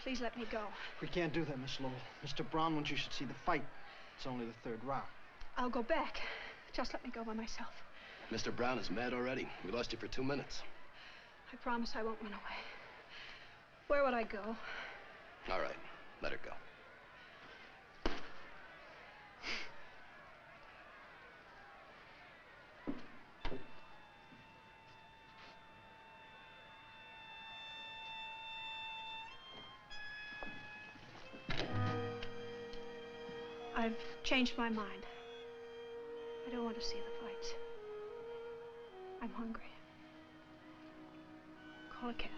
Please let me go. We can't do that, Miss Lowell. Mr. Brown wants you should see the fight. It's only the third round. I'll go back. Just let me go by myself. Mr. Brown is mad already. We lost you for 2 minutes. I promise I won't run away. Where would I go? All right, let her go. I've changed my mind. I don't want to see the fights. I'm hungry. Call a cab.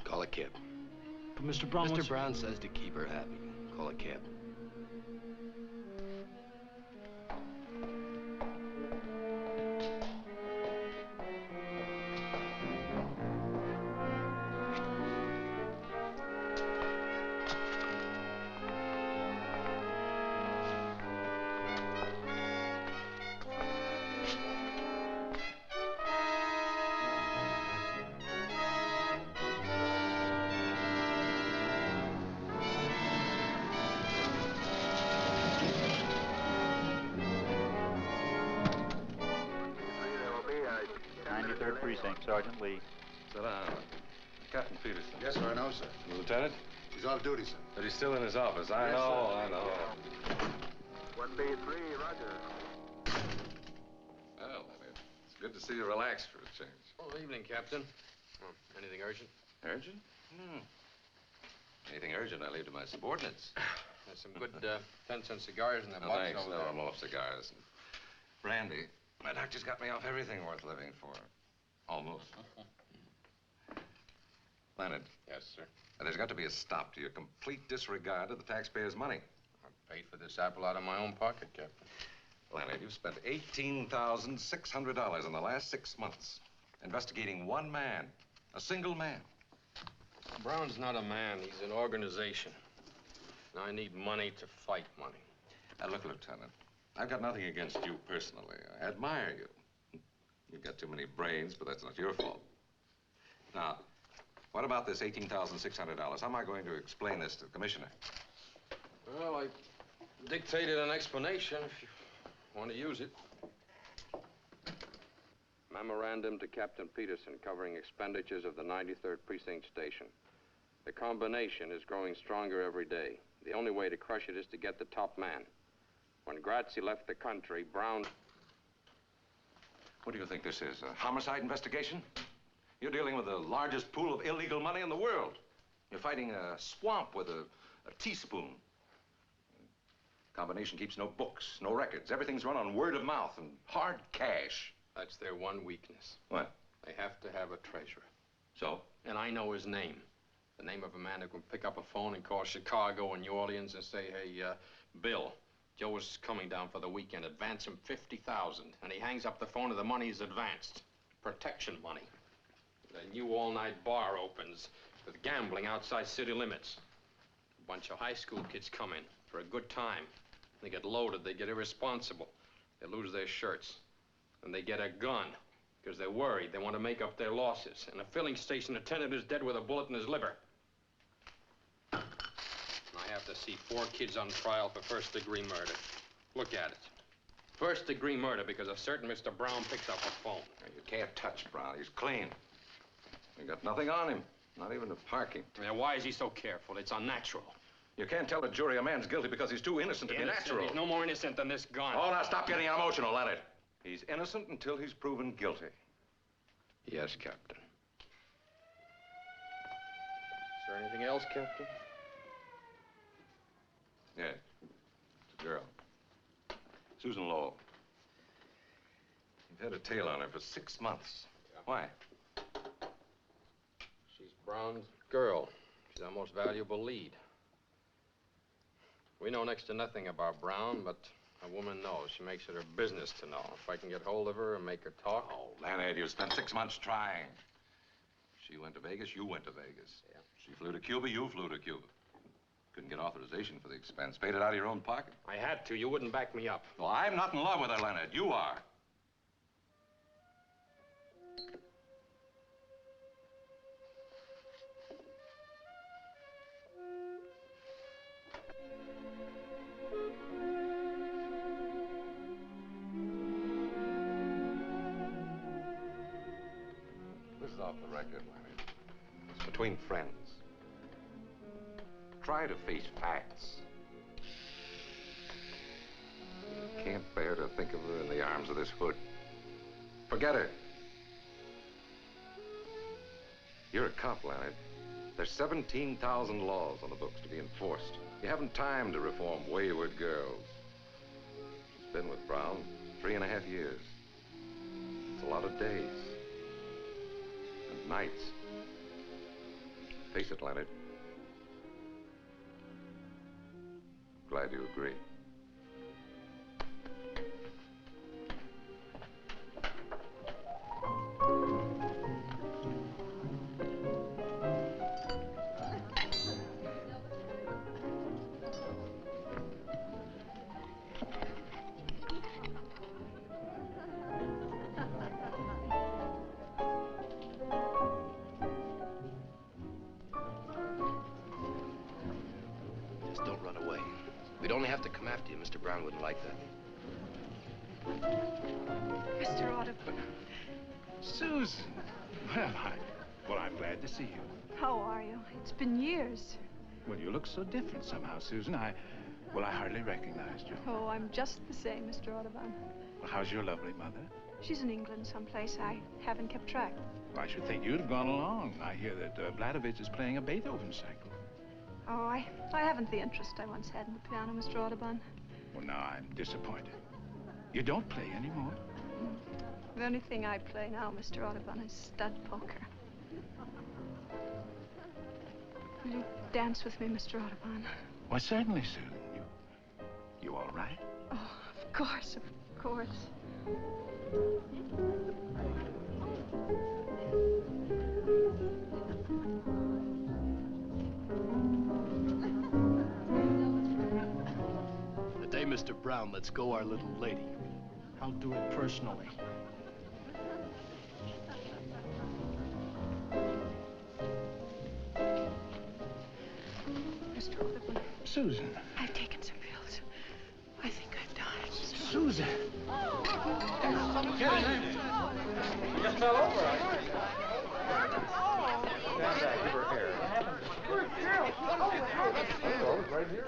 Call a cab. But Mr. Brown Mr. Brown says to keep her happy. Call a cab. Sergeant Lee. Sit down. Captain Peterson. Yes, sir, I know, sir. The lieutenant? He's off duty, sir. But he's still in his office. I Yes, know, sir. I know. 1B3, roger. Well, Leonard, it's good to see you relaxed for a change. Oh, evening, Captain. Anything urgent? Urgent? Anything urgent, I leave to my subordinates. There's some good 10-cent cigars in that No, box thanks. over No, there. I'm off cigars. Brandy. My doctor's got me off everything worth living for. Almost. Leonard. Yes, sir. There's got to be a stop to your complete disregard of the taxpayers' money. I paid for this apple out of my own pocket, Captain. Leonard, you've spent $18,600 in the last 6 months investigating one man, a single man. Brown's not a man. He's an organization. And I need money to fight money. Now, look, Lieutenant, I've got nothing against you personally. I admire you. You've got too many brains, but that's not your fault. Now, what about this $18,600? How am I going to explain this to the commissioner? Well, I dictated an explanation if you want to use it. Memorandum to Captain Peterson covering expenditures of the 93rd Precinct Station. The combination is growing stronger every day. The only way to crush it is to get the top man. When Grazzi left the country, Brown... What do you think this is, a homicide investigation? You're dealing with the largest pool of illegal money in the world. You're fighting a swamp with a teaspoon. Combination keeps no books, no records. Everything's run on word of mouth and hard cash. That's their one weakness. What? They have to have a treasurer. So? And I know his name. The name of a man who can pick up a phone and call Chicago and New Orleans and say, hey, Bill, Joe is coming down for the weekend. Advance him $50,000. And he hangs up the phone and the money is advanced. Protection money. The new all-night bar opens with gambling outside city limits. A bunch of high school kids come in for a good time. They get loaded, they get irresponsible. They lose their shirts. And they get a gun because they're worried. They want to make up their losses. And a filling station attendant is dead with a bullet in his liver. And I have to see 4 kids on trial for first-degree murder. Look at it. First-degree murder because a certain Mr. Brown picked up a phone. You can't touch Brown. He's clean. You got nothing on him. Not even the parking. Yeah, why is he so careful? It's unnatural. You can't tell a jury a man's guilty because he's too innocent to be natural. He's no more innocent than this gun. Oh, now stop getting emotional, Leonard. He's innocent until he's proven guilty. Yes, Captain. Is there anything else, Captain? Yes. It's a girl. Susan Lowell. You've had a tail on her for 6 months. Yeah. Why? She's Brown's girl. She's our most valuable lead. We know next to nothing about Brown, but a woman knows. She makes it her business to know. If I can get hold of her and make her talk... Oh, Leonard, you spent 6 months trying. She went to Vegas, you went to Vegas. Yeah. She flew to Cuba, you flew to Cuba. Couldn't get authorization for the expense. Paid it out of your own pocket. I had to. You wouldn't back me up. Well, I'm not in love with her, Leonard. You are. the record, Leonard. It's between friends. Try to face facts. Can't bear to think of her in the arms of this hood. Forget her. You're a cop, Leonard. There's 17,000 laws on the books to be enforced. You haven't time to reform wayward girls. She's been with Brown 3.5 years. It's a lot of days. And nights. Face it, Leonard. Glad you agree. We'd only have to come after you. Mr. Brown wouldn't like that. Mr. Audubon. Susan. Well, I'm glad to see you. How are you? It's been years. Well, you look so different somehow, Susan. I hardly recognized you. Oh, I'm just the same, Mr. Audubon. Well, how's your lovely mother? She's in England someplace. I haven't kept track. Well, I should think you'd have gone along. I hear that Vladovich is playing a Beethoven cycle. Oh, I haven't the interest I once had in the piano, Mr. Audubon. Well, now I'm disappointed. You don't play anymore? The only thing I play now, Mr. Audubon, is stud poker. Will you dance with me, Mr. Audubon? Why, certainly, Susan. You all right? Oh, of course, of course. The day Mr. Brown lets go our little lady. I'll do it personally. Mr. Audubon. Susan. I've taken some pills. I think I've died. Susan. Just fell over. Stand back, give her air. Where's Gerald? Oh, it's right here.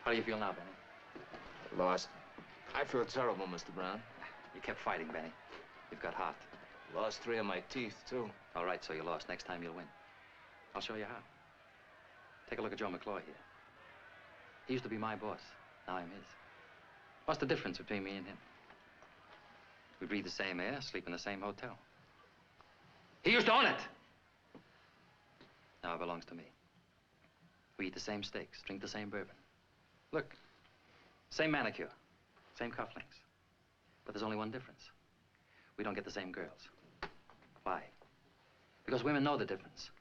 How do you feel now, Benny? Lost. I feel terrible, Mr. Brown. You kept fighting, Benny. You've got heart. Lost 3 of my teeth, too. All right, so you lost. Next time you'll win. I'll show you how. Take a look at Joe McClure here. He used to be my boss. Now I'm his. What's the difference between me and him? We breathe the same air, sleep in the same hotel. He used to own it. Now it belongs to me. We eat the same steaks, drink the same bourbon. Look, same manicure, same cufflinks. But there's only one difference. We don't get the same girls. Why? Because women know the difference.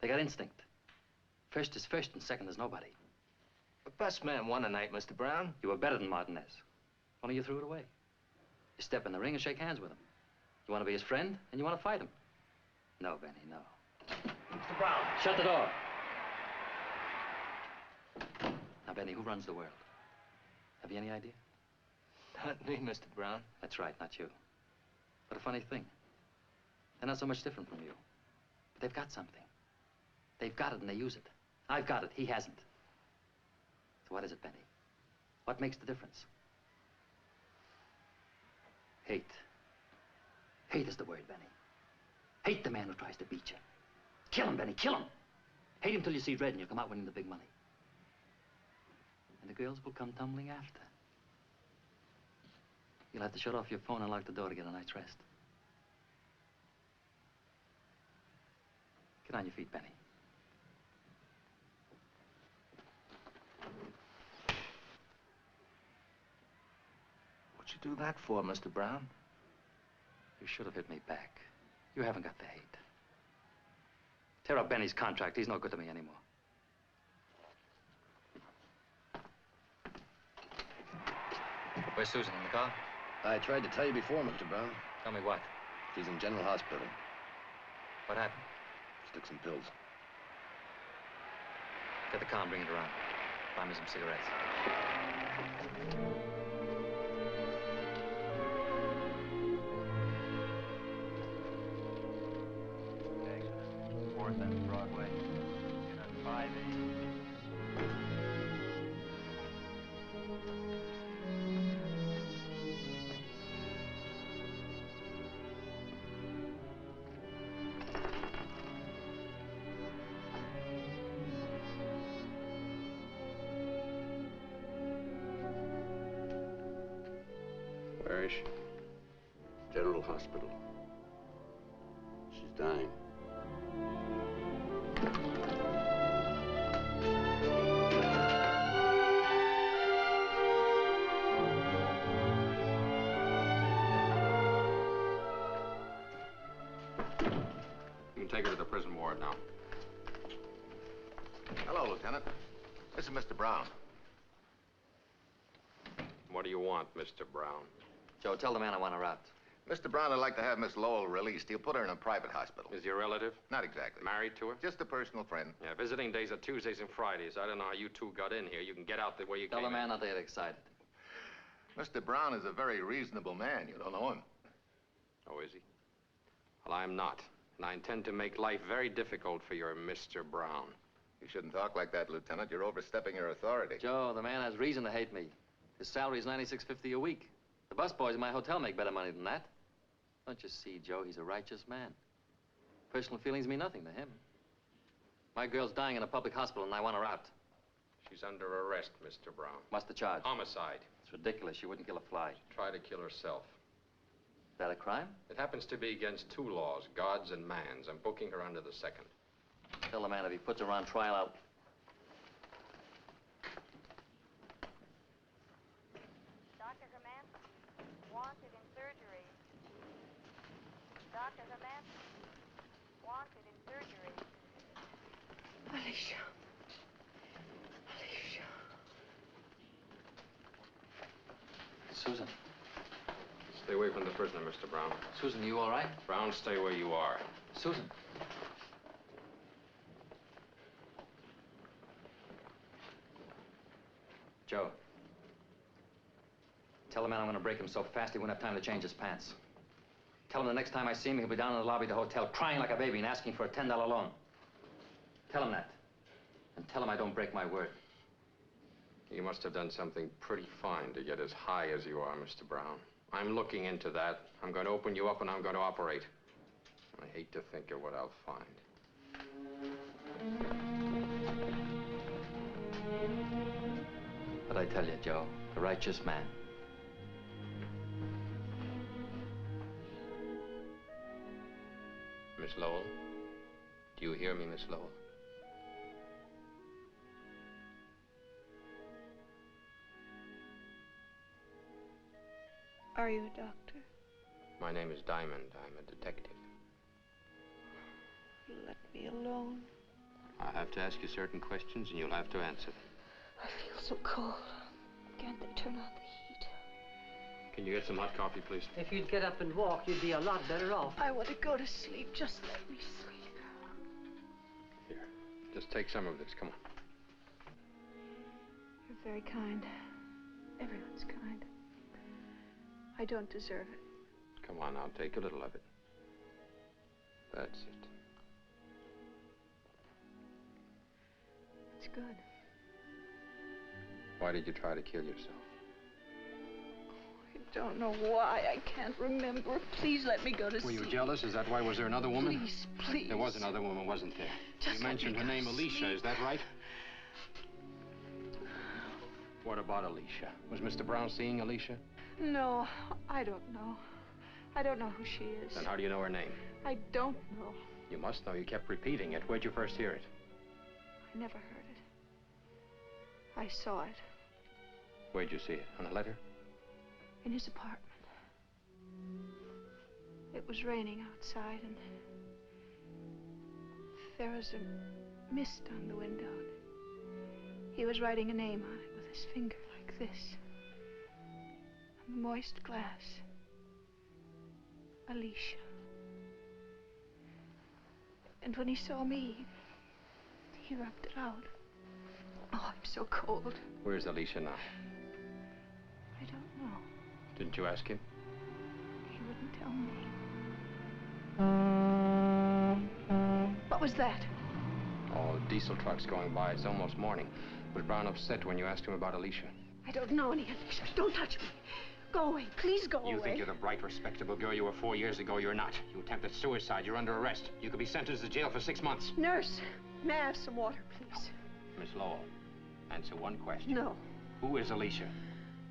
They got instinct. First is first and second is nobody. The best man won tonight, Mr. Brown. You were better than Martinez. Only you threw it away. You step in the ring and shake hands with him. You want to be his friend and you want to fight him. No, Benny, no. Mr. Brown. Shut the door. Now, Benny, who runs the world? Have you any idea? Not me, Mr. Brown. That's right, not you. But a funny thing. They're not so much different from you. But they've got something. They've got it and they use it. I've got it, he hasn't. So what is it, Benny? What makes the difference? Hate. Hate is the word, Benny. Hate the man who tries to beat you. Kill him, Benny, kill him. Hate him till you see red and you'll come out winning the big money. And the girls will come tumbling after. You'll have to shut off your phone and lock the door to get a night's rest. Get on your feet, Benny. What'd you do that for, Mr. Brown? You should have hit me back. You haven't got the hate. Tear up Benny's contract. He's no good to me anymore. Where's Susan, in the car? I tried to tell you before, Mr. Brown. Tell me what? She's in General Hospital. What happened? Stick some pills. Get the car and bring it around. Buy me some cigarettes. Fourth and Broadway. In at 5-8. Where is she? General Hospital. She's dying. You can take her to the prison ward now. Hello, Lieutenant. This is Mr. Brown. What do you want, Mr. Brown? Joe, tell the man I want her out. Mr. Brown would like to have Miss Lowell released. He'll put her in a private hospital. Is he a relative? Not exactly. Married to her? Just a personal friend. Yeah, visiting days are Tuesdays and Fridays. I don't know how you two got in here. You can get out the way you Tell came the man in. not to get excited. Mr. Brown is a very reasonable man. You don't know him. Oh, is he? Well, I'm not. And I intend to make life very difficult for your Mr. Brown. You shouldn't talk like that, Lieutenant. You're overstepping your authority. Joe, the man has reason to hate me. His salary is $96.50 a week. The busboys in my hotel make better money than that. Don't you see, Joe, he's a righteous man. Personal feelings mean nothing to him. My girl's dying in a public hospital and I want her out. She's under arrest, Mr. Brown. What's the charge? Homicide. It's ridiculous. She wouldn't kill a fly. Try to kill herself. Is that a crime? It happens to be against two laws, God's and man's. I'm booking her under the second. Tell the man if he puts her on trial, I'll... Dr. Herman, wanted in surgery. Dr. Herman, wanted in surgery. Alicia. Alicia. Susan. Stay away from the prisoner, Mr. Brown. Susan, you all right? Brown, stay where you are. Susan. Joe. Tell the man I'm going to break him so fast he won't have time to change his pants. Tell him the next time I see him, he'll be down in the lobby of the hotel crying like a baby and asking for a $10 loan. Tell him that. And tell him I don't break my word. You must have done something pretty fine to get as high as you are, Mr. Brown. I'm looking into that. I'm going to open you up and I'm going to operate. I hate to think of what I'll find. But I tell you, Joe, a righteous man. Miss Lowell? Do you hear me, Miss Lowell? Are you a doctor? My name is Diamond. I'm a detective. Let me alone. I'll have to ask you certain questions and you'll have to answer them. I feel so cold. Can't they turn on the heat? Can you get some hot coffee, please? If you'd get up and walk, you'd be a lot better off. I want to go to sleep. Just let me sleep. Here, just take some of this. Come on. You're very kind. Everyone's kind. I don't deserve it. Come on, I'll take a little of it. That's it. It's good. Why did you try to kill yourself? I don't know why. I can't remember. Please let me go to Were sleep. you jealous? Is that why? Was there another woman? Please, please. There was another woman, wasn't there? Just you mentioned her name, Alicia. Is that right? What about Alicia? Was Mr. Brown seeing Alicia? No, I don't know. I don't know who she is. Then how do you know her name? I don't know. You must know. You kept repeating it. Where'd you first hear it? I never heard it. I saw it. Where'd you see it? On a letter? In his apartment. It was raining outside and there was a mist on the window. He was writing a name on it with his finger like this. On the moist glass. Alicia. And when he saw me, he rubbed it out. Oh, I'm so cold. Where's Alicia now? I don't know. Didn't you ask him? He wouldn't tell me. What was that? Oh, diesel trucks going by. It's almost morning. Was Brown upset when you asked him about Alicia? I don't know any Alicia. Don't touch me. Go away. Please go away. You think you're the bright, respectable girl you were 4 years ago. You're not. You attempted suicide. You're under arrest. You could be sentenced to jail for 6 months. Nurse, may I have some water, please? Miss Lowell, answer one question. No. Who is Alicia?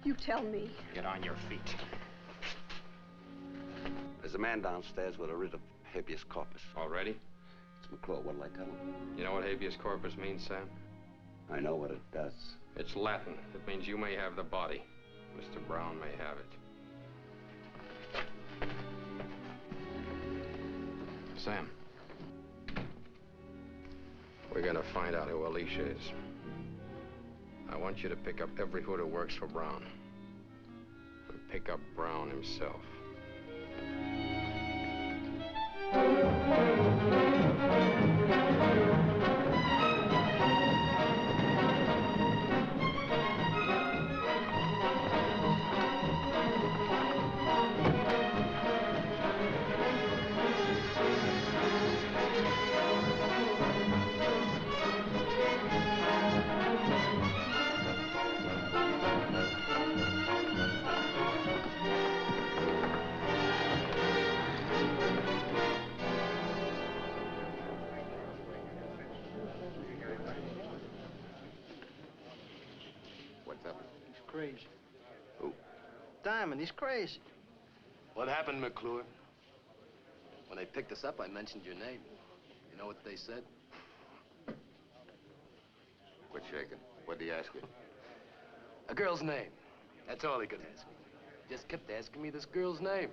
You tell me. Get on your feet. There's a man downstairs with a writ of habeas corpus. Already? It's McClure. What'll I tell him? You know what habeas corpus means, Sam? I know what it does. It's Latin. It means you may have the body. Mr. Brown may have it. Sam. We're gonna find out who Alicia is. I want you to pick up every hood who works for Brown. And pick up Brown himself. Crazy. Who? Diamond, he's crazy. What happened, McClure? When they picked us up, I mentioned your name. You know what they said? Quit shaking. What'd he ask you? A girl's name. That's all he could ask me. He just kept asking me this girl's name.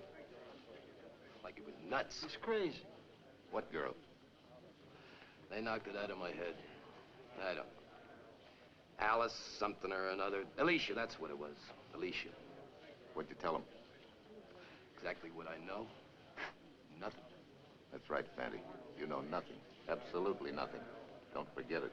Like it was nuts. He's crazy. What girl? They knocked it out of my head. I don't know. Alice something or another. Alicia, that's what it was. Alicia. What'd you tell him? Exactly what I know. Nothing. That's right, Fante. You know nothing. Absolutely nothing. Don't forget it.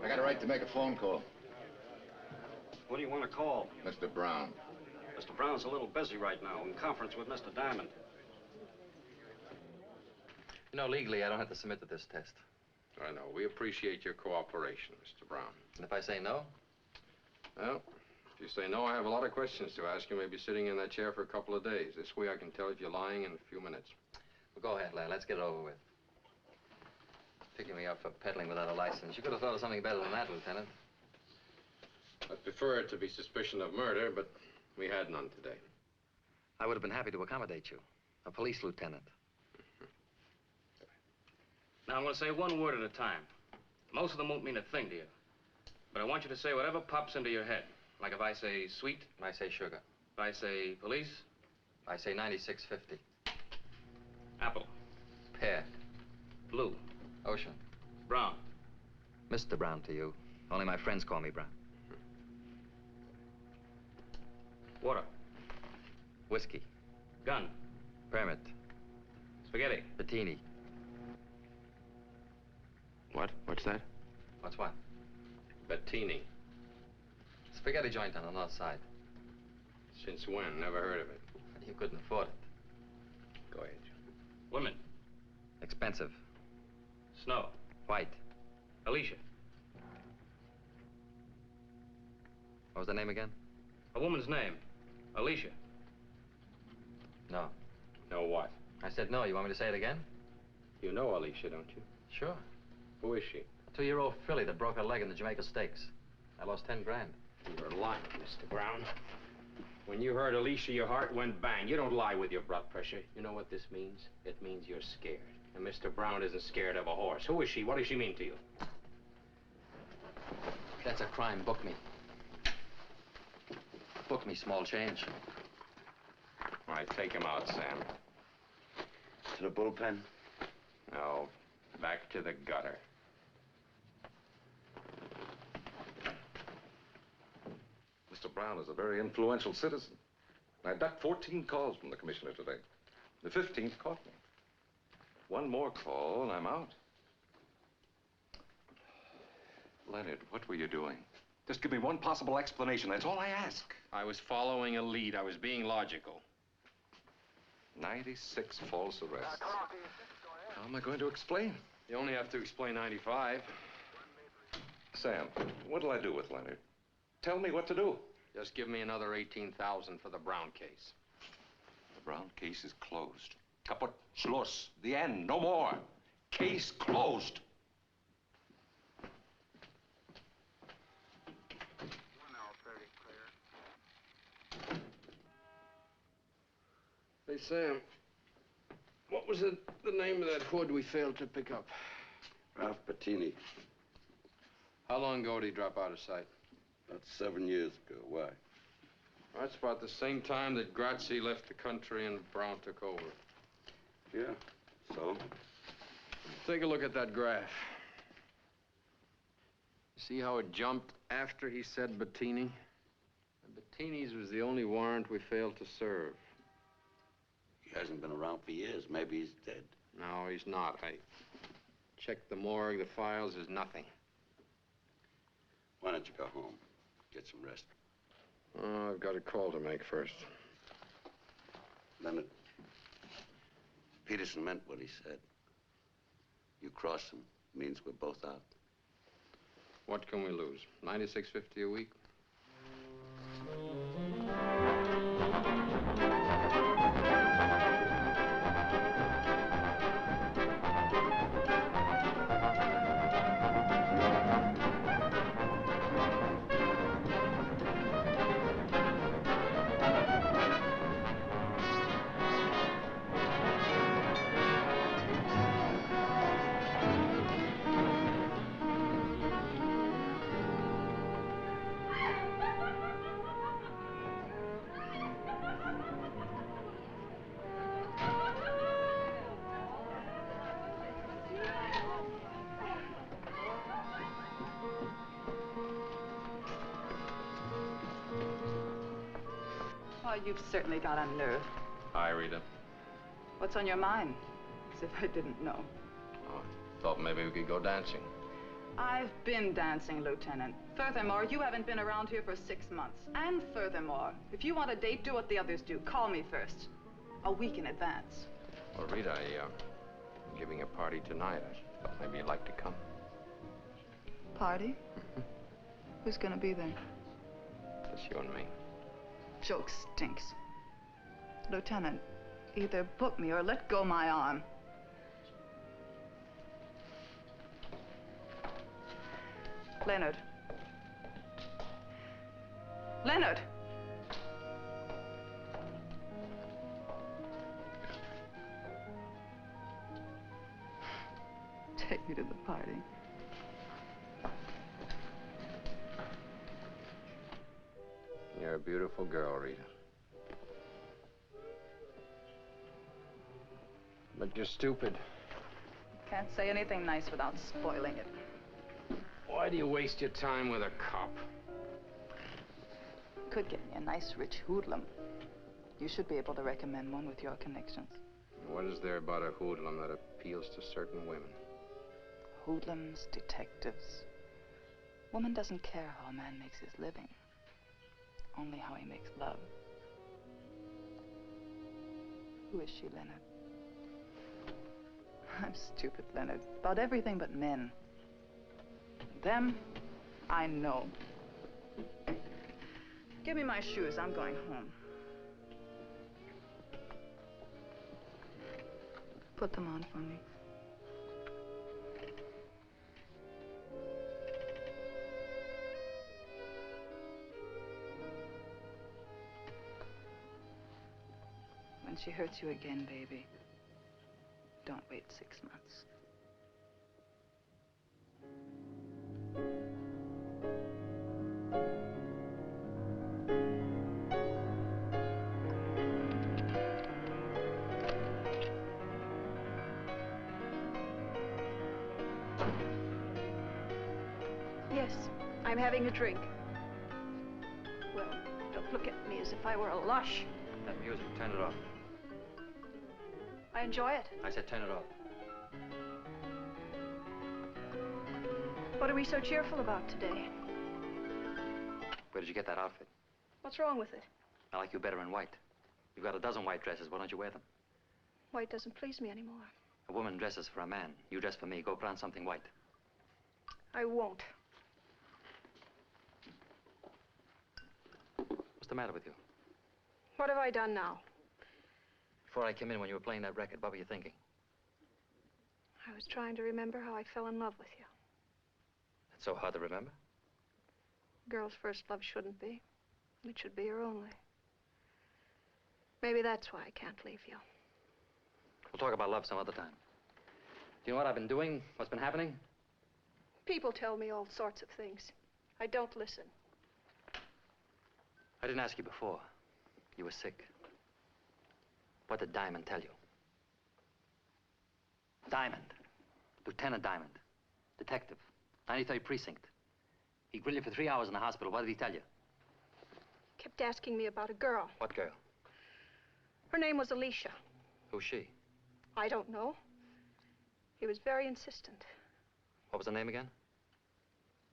I got a right to make a phone call. What do you want to call? Mr. Brown. Mr. Brown's a little busy right now, in conference with Mr. Diamond. You know, legally, I don't have to submit to this test. I know. We appreciate your cooperation, Mr. Brown. And if I say no? Well, if you say no, I have a lot of questions to ask you. Maybe sitting in that chair for a couple of days. This way I can tell if you're lying in a few minutes. Well, go ahead, lad. Let's get it over with. Picking me up for peddling without a license. You could have thought of something better than that, Lieutenant. I'd prefer it to be suspicion of murder, but we had none today. I would have been happy to accommodate you. A police lieutenant. Now, I'm going to say one word at a time. Most of them won't mean a thing to you. But I want you to say whatever pops into your head. Like if I say sweet. I say sugar. If I say police. I say 9650. Apple. Pear. Blue. Ocean. Brown. Mr. Brown to you. Only my friends call me Brown. Water. Whiskey. Gun. Permit. Spaghetti. Bettini. What? What's that? What's what? Bettini. Spaghetti joint on the north side. Since when? Never heard of it. You couldn't afford it. Go ahead. Women. Expensive. Snow. White. Alicia. What was the name again? A woman's name. Alicia. No. No what? I said no. You want me to say it again? You know Alicia, don't you? Sure. Who is she? A 2-year-old filly that broke her leg in the Jamaica Stakes. I lost 10 grand. You're lying, Mr. Brown. When you heard Alicia, your heart went bang. You don't lie with your blood pressure. You know what this means? It means you're scared. And Mr. Brown isn't scared of a horse. Who is she? What does she mean to you? That's a crime. Book me. Book me, small change. All right, take him out, Sam. To the bullpen? No, back to the gutter. Mr. Brown is a very influential citizen. I ducked 14 calls from the commissioner today. The 15th caught me. One more call and I'm out. Leonard, what were you doing? Just give me one possible explanation. That's all I ask. I was following a lead. I was being logical. 96 false arrests. How am I going to explain? You only have to explain 95. Sam, what'll I do with Leonard? Tell me what to do. Just give me another 18,000 for the Brown case. The Brown case is closed. Kaput, Schluss. The end. No more. Case closed. Hey, Sam, what was the name of that hood we failed to pick up? Ralph Bettini. How long ago did he drop out of sight? About 7 years ago. Why? That's about the same time that Grazie left the country and Brown took over. Yeah, so? Take a look at that graph. See how it jumped after he said Bettini? Bettini's was the only warrant we failed to serve. He hasn't been around for years. Maybe he's dead. No, he's not. I checked the morgue, the files, there's nothing. Why don't you go home? Get some rest. Oh, I've got a call to make first. Leonard, Peterson meant what he said. You cross him, means we're both out. What can we lose? $96.50 a week? Oh, you've certainly got a nerve. Hi, Rita. What's on your mind? As if I didn't know. Oh, thought maybe we could go dancing. I've been dancing, Lieutenant. Furthermore, you haven't been around here for 6 months. And furthermore, if you want a date, do what the others do. Call me first. A week in advance. Well, Rita, I'm giving a party tonight. I thought maybe you'd like to come. Party? Who's gonna be there? Just you and me. Joke stinks. Lieutenant, either book me or let go my arm. Leonard. Leonard! Take me to the party. You're a beautiful girl, Rita. But you're stupid. Can't say anything nice without spoiling it. Why do you waste your time with a cop? Could get me a nice rich hoodlum. You should be able to recommend one with your connections. What is there about a hoodlum that appeals to certain women? Hoodlums, detectives. Woman doesn't care how a man makes his living. Only how he makes love. Who is she, Leonard? I'm stupid, Leonard. About everything but men. Them, I know. Give me my shoes. I'm going home. Put them on for me. When she hurts you again, baby, don't wait 6 months. Yes, I'm having a drink. Well, Don't look at me as if I were a lush. That music, turn it off. I enjoy it. I said turn it off. What are we so cheerful about today? Where did you get that outfit? What's wrong with it? I like you better in white. You've got a dozen white dresses. Why don't you wear them? White doesn't please me anymore. A woman dresses for a man. You dress for me. Go put on something white. I won't. What's the matter with you? What have I done now? Before I came in when you were playing that record, what were you thinking? I was trying to remember how I fell in love with you. It's so hard to remember. Girl's first love shouldn't be. It should be your only. Maybe that's why I can't leave you. We'll talk about love some other time. Do you know what I've been doing? What's been happening? People tell me all sorts of things. I don't listen. I didn't ask you before. You were sick. What did Diamond tell you? Diamond. Lieutenant Diamond. Detective. 93rd Precinct. He grilled you for 3 hours in the hospital. What did he tell you? Kept asking me about a girl. What girl? Her name was Alicia. Who's she? I don't know. He was very insistent. What was her name again?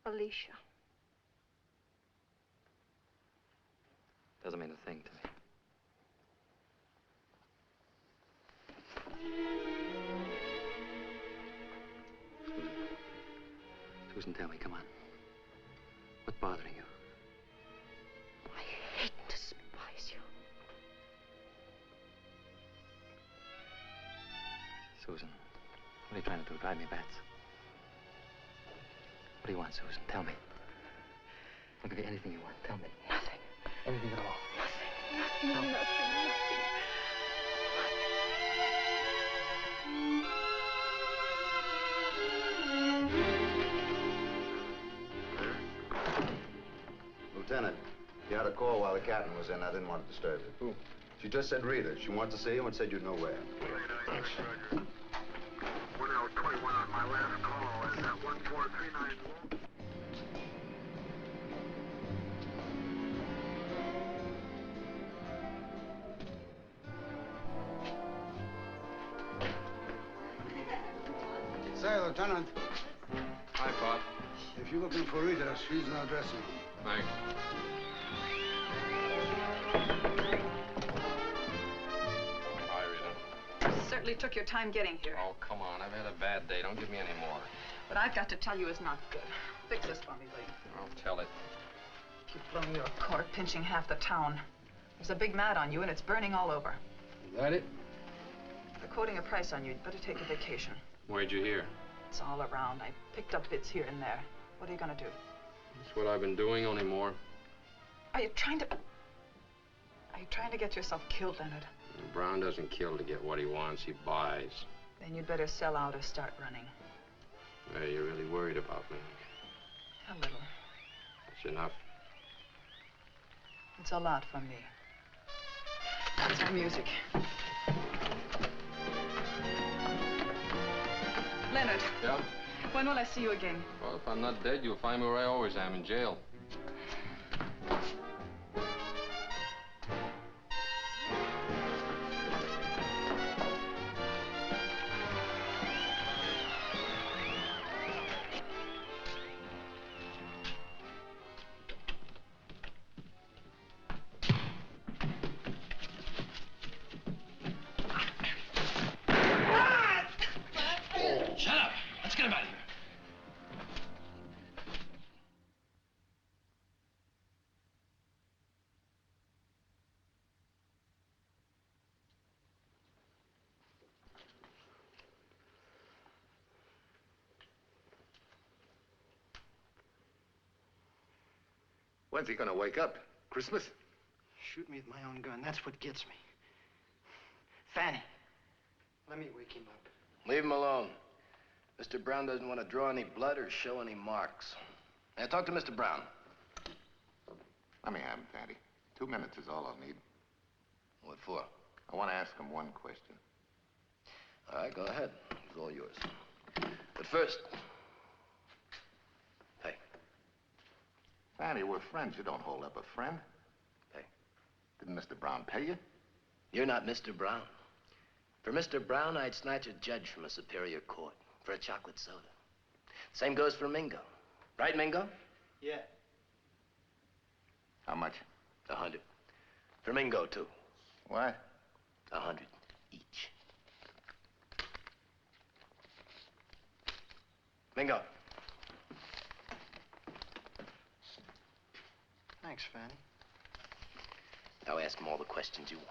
Alicia. Doesn't mean a thing to me. Susan, tell me, come on. What's bothering you? I hate and despise you. Susan, what are you trying to do? Drive me bats? What do you want, Susan? Tell me. I'll give you anything you want. Tell me. Nothing. Anything at all. Nothing. Nothing. Nothing. Lieutenant, you had a call while the captain was in. I didn't want to disturb you. Who? She just said Rita. She wanted to see you and said you'd know where. Thanks. 1021 on my last call. Is that 1439? Say, Lieutenant. Hi, Pop. If you're looking for Rita, she's in our dressing room. Thanks. Hi, Rita. Certainly took your time getting here. Oh, come on. I've had a bad day. Don't give me any more. What I've got to tell you is not good. Fix this for me, will you? I'll tell it. You've blown your cork, pinching half the town. There's a big mat on you, and it's burning all over. Is that it? They're quoting a price on you. You'd better take a vacation. Where'd you hear? It's all around. I picked up bits here and there. What are you going to do? That's what I've been doing, only more. Are you trying to get yourself killed, Leonard? Brown doesn't kill to get what he wants. He buys. Then you'd better sell out or start running. Hey, you're really worried about me. A little. That's enough. It's a lot from me. That's our music. Leonard. Yeah? When will I see you again? Well, if I'm not dead, you'll find me where I always am, in jail. Shut up! Let's get him out of here. When's he gonna wake up? Christmas? Shoot me with my own gun. That's what gets me. Fanny, let me wake him up. Leave him alone. Mr. Brown doesn't want to draw any blood or show any marks. Now, talk to Mr. Brown. Let me have him, Fante. 2 minutes is all I'll need. What for? I want to ask him one question. All right, go ahead. It's all yours. But first... Hey. Fanny, we're friends. You don't hold up a friend. Hey. Didn't Mr. Brown pay you? You're not Mr. Brown. For Mr. Brown, I'd snatch a judge from a superior court for a chocolate soda. Same goes for Mingo. Right, Mingo? Yeah. How much? 100. For Mingo, too. What? 100 each. Mingo. Thanks, Fanny. Now ask him all the questions you want.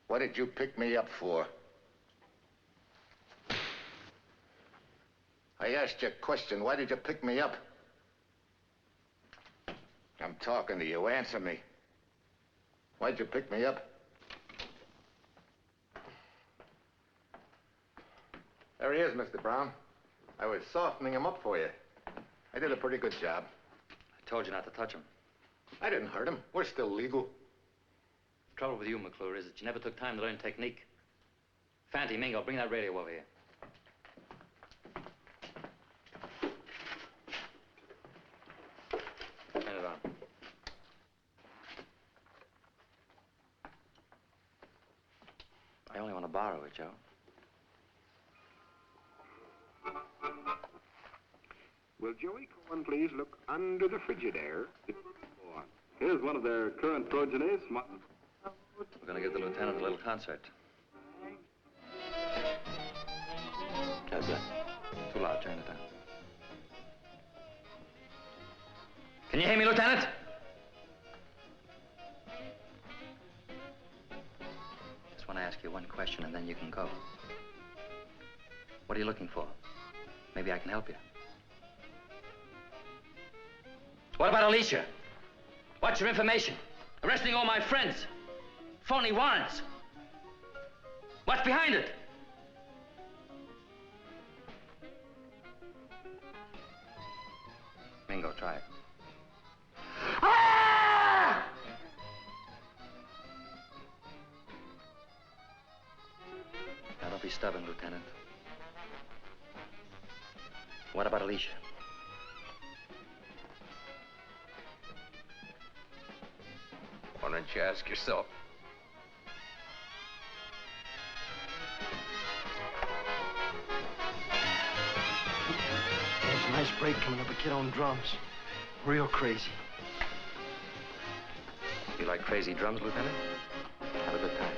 What did you pick me up for? I asked you a question. Why did you pick me up? I'm talking to you. Answer me. Why'd you pick me up? There he is, Mr. Brown. I was softening him up for you. I did a pretty good job. I told you not to touch him. I didn't hurt him. We're still legal. The trouble with you, McClure, is that you never took time to learn technique. Fante, Mingo, bring that radio over here. Turn it on. I only want to borrow it, Joe. Will Joey Cohen please look under the Frigidaire? Here's one of their current progenies. We're going to give the lieutenant a little concert. How's that? Too loud. Turn it down. Can you hear me, Lieutenant? Just want to ask you one question, and then you can go. What are you looking for? Maybe I can help you. What about Alicia? What's your information? Arresting all my friends. Phony warrants. What's behind it? Mingo, try it. Ah! Now, don't be stubborn, Lieutenant. What about Alicia? Why don't you ask yourself? There's a nice break coming up a kid on drums. Real crazy. You like crazy drums, Lieutenant? Have a good time.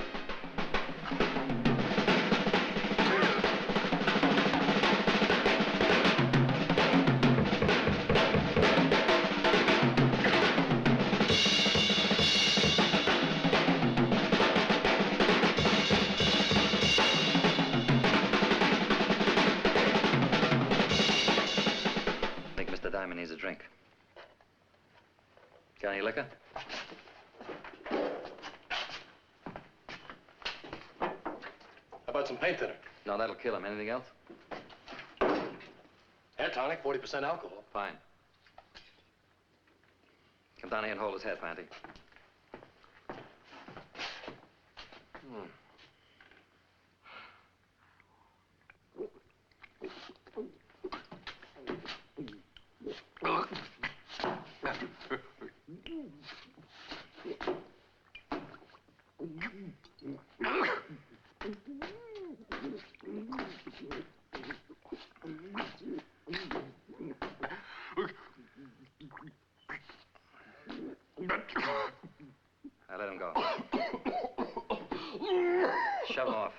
Needs a drink. Got any liquor? How about some paint thinner? No, that'll kill him. Anything else? Hair tonic, 40% alcohol. Fine. Come down here and hold his head, Fante. Now let him go. Shove him off.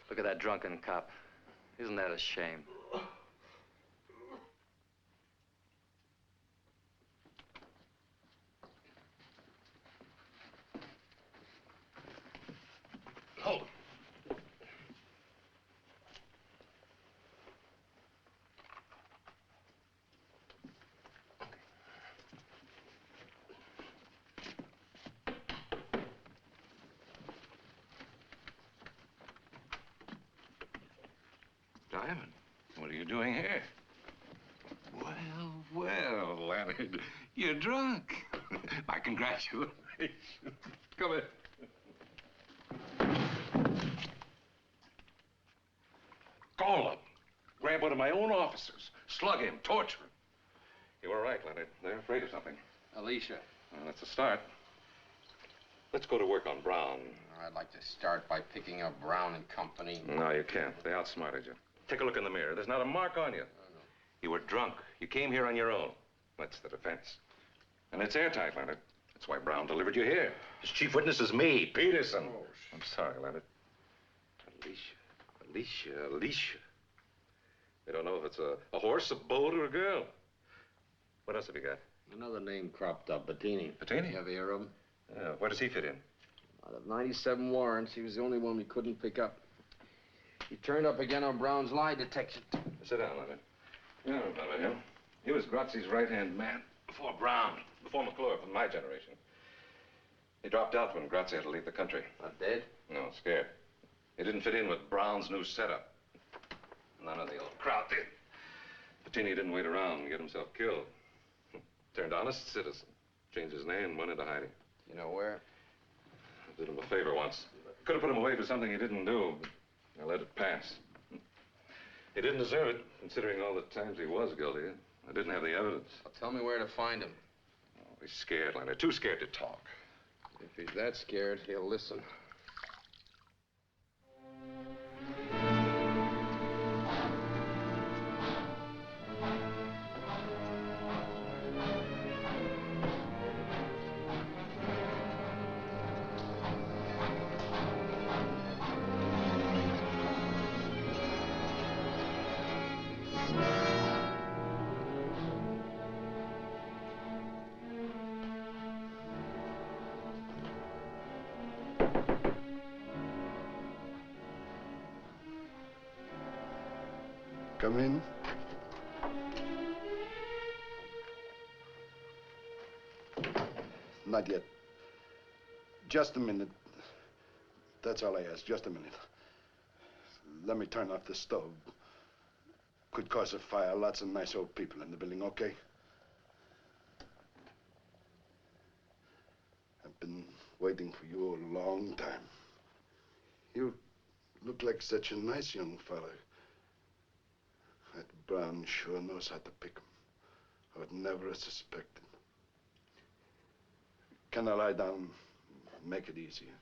Look at that drunken cop. Isn't that a shame? Hold him. Diamond. What are you doing here? Well, Leonard, you're drunk. My congratulations. Come in. Call him. Grab one of my own officers. Slug him. Torture him. You were right, Leonard. They're afraid of something. Alicia. Well, that's a start. Let's go to work on Brown. I'd like to start by picking up Brown and Company. No, you can't. They outsmarted you. Take a look in the mirror. There's not a mark on you. You were drunk. You came here on your own. That's the defense. And it's airtight, Leonard. That's why Brown delivered you here. His chief witness is me, Peterson. Oh, I'm sorry, Leonard. Alicia. They don't know if it's a horse, a boat, or a girl. What else have you got? Another name cropped up, Bettini. Bettini? You ever hear of him? Yeah, where does he fit in? Out of 97 warrants, he was the only one we couldn't pick up. He turned up again on Brown's lie detection. Sit down, Leonard. You don't remember him. He was Grazi's right-hand man before Brown, before McClure from my generation. He dropped out when Grazzi had to leave the country. Not dead? No, scared. He didn't fit in with Brown's new setup. None of the old crowd did. Bettini didn't wait around and get himself killed. Turned honest citizen. Changed his name and went into hiding. You know where? I did him a favor once. Could have put him away for something he didn't do, but I let it pass. He didn't deserve it, considering all the times he was guilty. I didn't have the evidence. Well, tell me where to find him. Oh, he's scared, Leonard. Too scared to talk. If he's that scared, he'll listen. Come in. Not yet. Just a minute. That's all I ask, just a minute. Let me turn off the stove. Could cause a fire. Lots of nice old people in the building, okay? I've been waiting for you a long time. You look like such a nice young fella. That Brown sure knows how to pick 'em. I would never have suspected. Can I lie down? Make it easier.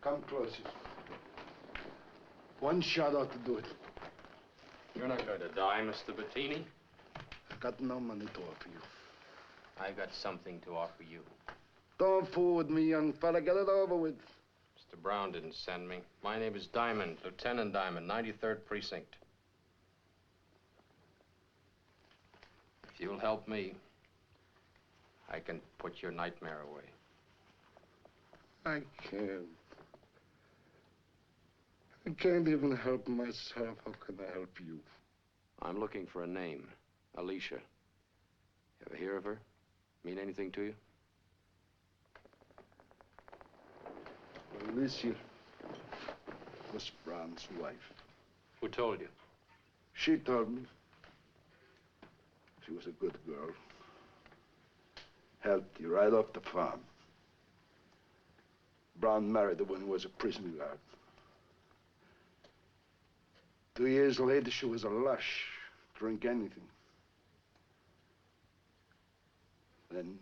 Come closer. One shot ought to do it. You're not going to die, Mr. Bettini. I've got no money to offer you. I've got something to offer you. Don't fool with me, young fella. Get it over with. Mr. Brown didn't send me. My name is Diamond, Lieutenant Diamond, 93rd Precinct. If you'll help me, I can put your nightmare away. I can't. I can't even help myself. How can I help you? I'm looking for a name. Alicia. You ever hear of her? Mean anything to you? Alicia was Brown's wife. Who told you? She told me. She was a good girl. Helped you right off the farm. Brown married her when he was a prison guard. 2 years later, she was a lush. Drink anything. Then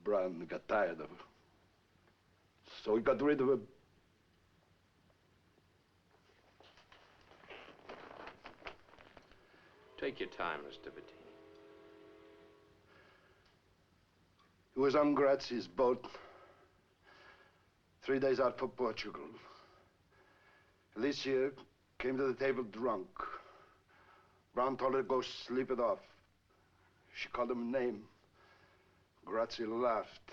Brown got tired of her. So he got rid of her. Take your time, Mr. Bettini. He was on Grazi's boat. 3 days out for Portugal. Alicia came to the table drunk. Brown told her to go sleep it off. She called him a name. Grazi laughed.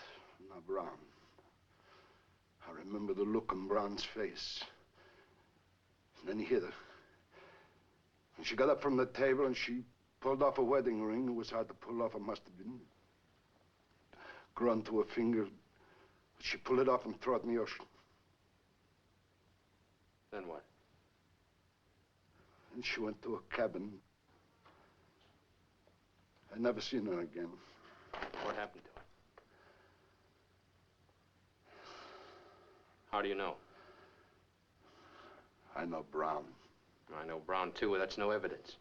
Now Brown. I remember the look on Brown's face. And then he hit her. And she got up from the table and she pulled off a wedding ring. It was hard to pull off. It must have been grown to her finger. She pulled it off and threw it in the ocean. Then what? And she went to a cabin. I never seen her again. What happened to her? How do you know? I know Brown. I know Brown, too. That's no evidence.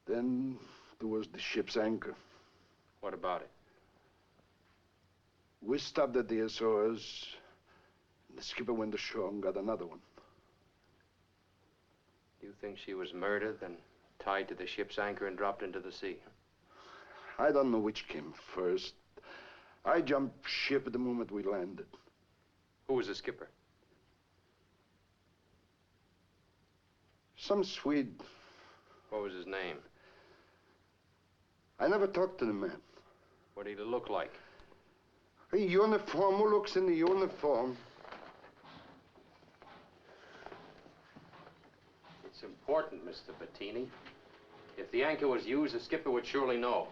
Then there was the ship's anchor. What about it? We stopped at the Azores. The skipper went ashore and got another one. Do you think she was murdered, then tied to the ship's anchor and dropped into the sea? I don't know which came first. I jumped ship at the moment we landed. Who was the skipper? Some Swede. What was his name? I never talked to the man. What did he look like? A uniform. Who looks in the uniform? It's important, Mr. Bettini. If the anchor was used, the skipper would surely know.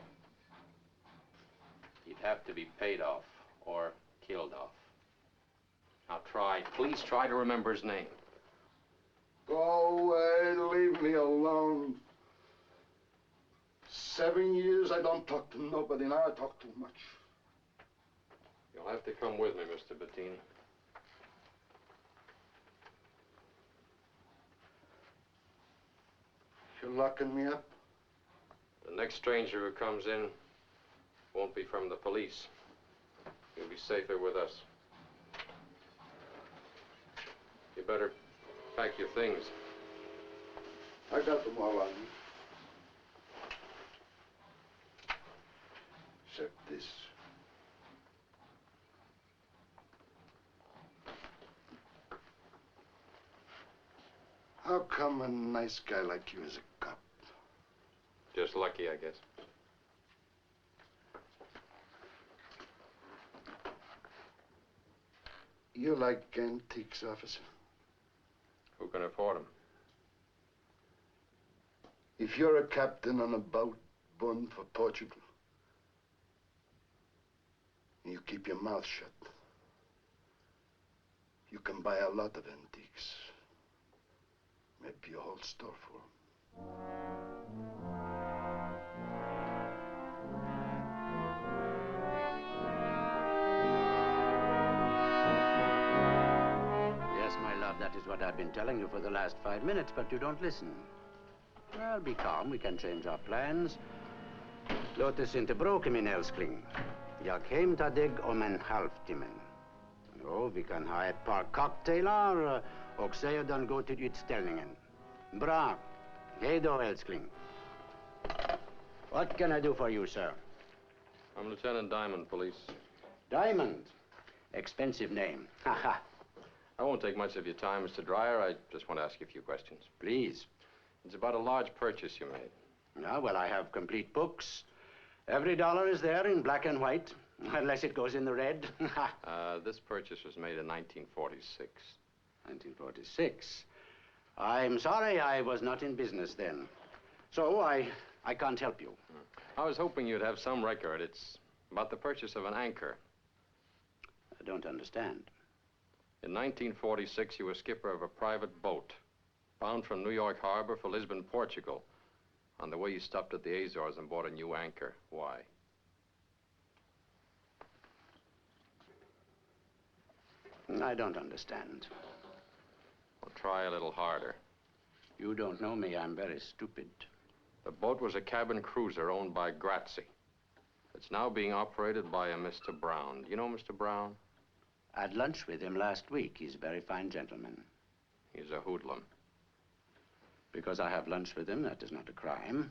He'd have to be paid off or killed off. Now please try to remember his name. Go away, leave me alone. 7 years I don't talk to nobody, now I talk too much. You'll have to come with me, Mr. Bettini. You're locking me up? The next stranger who comes in won't be from the police. You'll be safer with us. You better pack your things. I got them all on me. Except this. How come a nice guy like you is a cop? Just lucky, I guess. You like antiques, officer? Who can afford them? If you're a captain on a boat bound for Portugal, and you keep your mouth shut, you can buy a lot of antiques. Maybe a whole store full. Yes, my love, that is what I've been telling you for the last 5 minutes, but you don't listen. Well, be calm. We can change our plans. Låt oss inte bråka, min älskling. Jag hämtar om en halvtimme. Jo, vi kan ha ett par cocktailar och sedan gå till utställningen. Bra. Hej då, älskling. What can I do for you, sir? I'm Lieutenant Diamond, police. Diamond? Expensive name. Haha. I won't take much of your time, Mr. Dreyer. I just want to ask you a few questions. Please. It's about a large purchase you made. Yeah, well, I have complete books. Every dollar is there in black and white, unless it goes in the red. This purchase was made in 1946. 1946? I'm sorry I was not in business then. So I can't help you. I was hoping you'd have some record. It's about the purchase of an anchor. I don't understand. In 1946, you were skipper of a private boat, bound from New York Harbor for Lisbon, Portugal. On the way, you stopped at the Azores and bought a new anchor. Why? I don't understand. Well, try a little harder. You don't know me. I'm very stupid. The boat was a cabin cruiser owned by Grazzi. It's now being operated by a Mr. Brown. Do you know Mr. Brown? I had lunch with him last week. He's a very fine gentleman. He's a hoodlum. Because I have lunch with him, that is not a crime.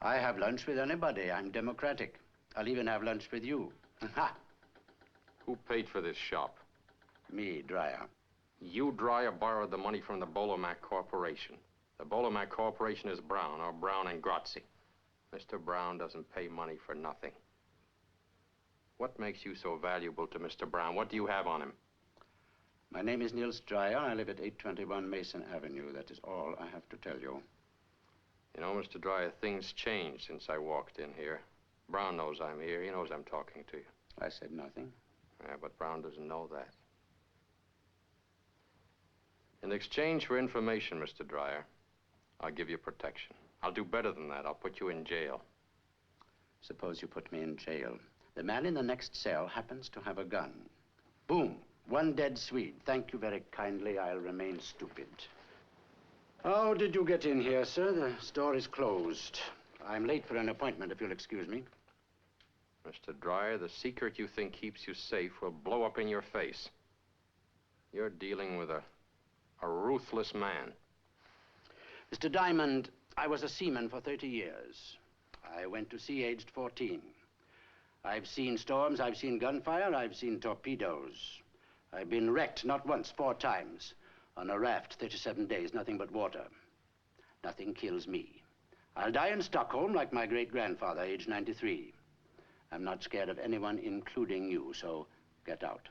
I have lunch with anybody. I'm democratic. I'll even have lunch with you. Ha! Who paid for this shop? Me, Dreyer. You, Dreyer, borrowed the money from the Bolomac Corporation. The Bolomac Corporation is Brown, or Brown and Grazzi. Mr. Brown doesn't pay money for nothing. What makes you so valuable to Mr. Brown? What do you have on him? My name is Nils Dreyer. I live at 821 Mason Avenue. That is all I have to tell you. You know, Mr. Dreyer, things changed since I walked in here. Brown knows I'm here. He knows I'm talking to you. I said nothing. Yeah, but Brown doesn't know that. In exchange for information, Mr. Dreyer, I'll give you protection. I'll do better than that. I'll put you in jail. Suppose you put me in jail. The man in the next cell happens to have a gun. Boom. One dead Swede. Thank you very kindly. I'll remain stupid. How did you get in here, sir? The store is closed. I'm late for an appointment, if you'll excuse me. Mr. Dreyer, the secret you think keeps you safe will blow up in your face. You're dealing with a ruthless man. Mr. Diamond, I was a seaman for 30 years. I went to sea aged 14. I've seen storms, I've seen gunfire, I've seen torpedoes. I've been wrecked not once, 4 times. On a raft, 37 days, nothing but water. Nothing kills me. I'll die in Stockholm like my great-grandfather, age 93. I'm not scared of anyone, including you, so get out.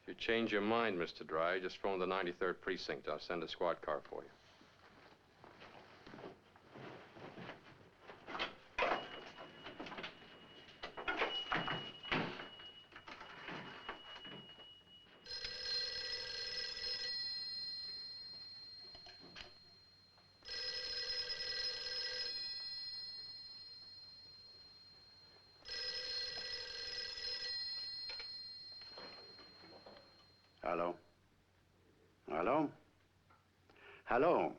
If you change your mind, Mr. Dreyer, just phone the 93rd Precinct. I'll send a squad car for you. Hello? Hello? Hello?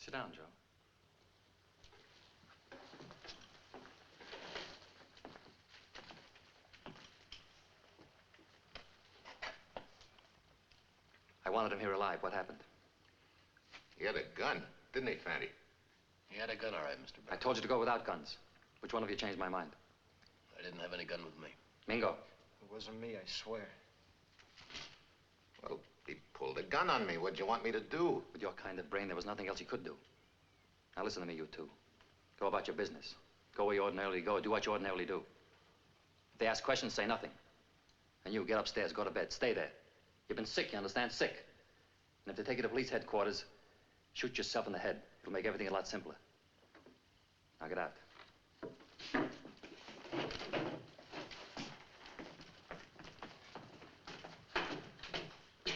Sit down, Joe. I wanted him here alive. What happened? He had a gun, didn't he, Fante? He had a gun, all right, Mr. Brown. I told you to go without guns. Which one of you changed my mind? I didn't have any gun with me. Mingo. It wasn't me, I swear. Well, he pulled a gun on me. What'd you want me to do? With your kind of brain, there was nothing else you could do. Now listen to me, you two. Go about your business. Go where you ordinarily go. Do what you ordinarily do. If they ask questions, say nothing. And you, get upstairs, go to bed. Stay there. You've been sick, you understand? Sick. And if they take you to police headquarters, shoot yourself in the head. It'll make everything a lot simpler. Now get out.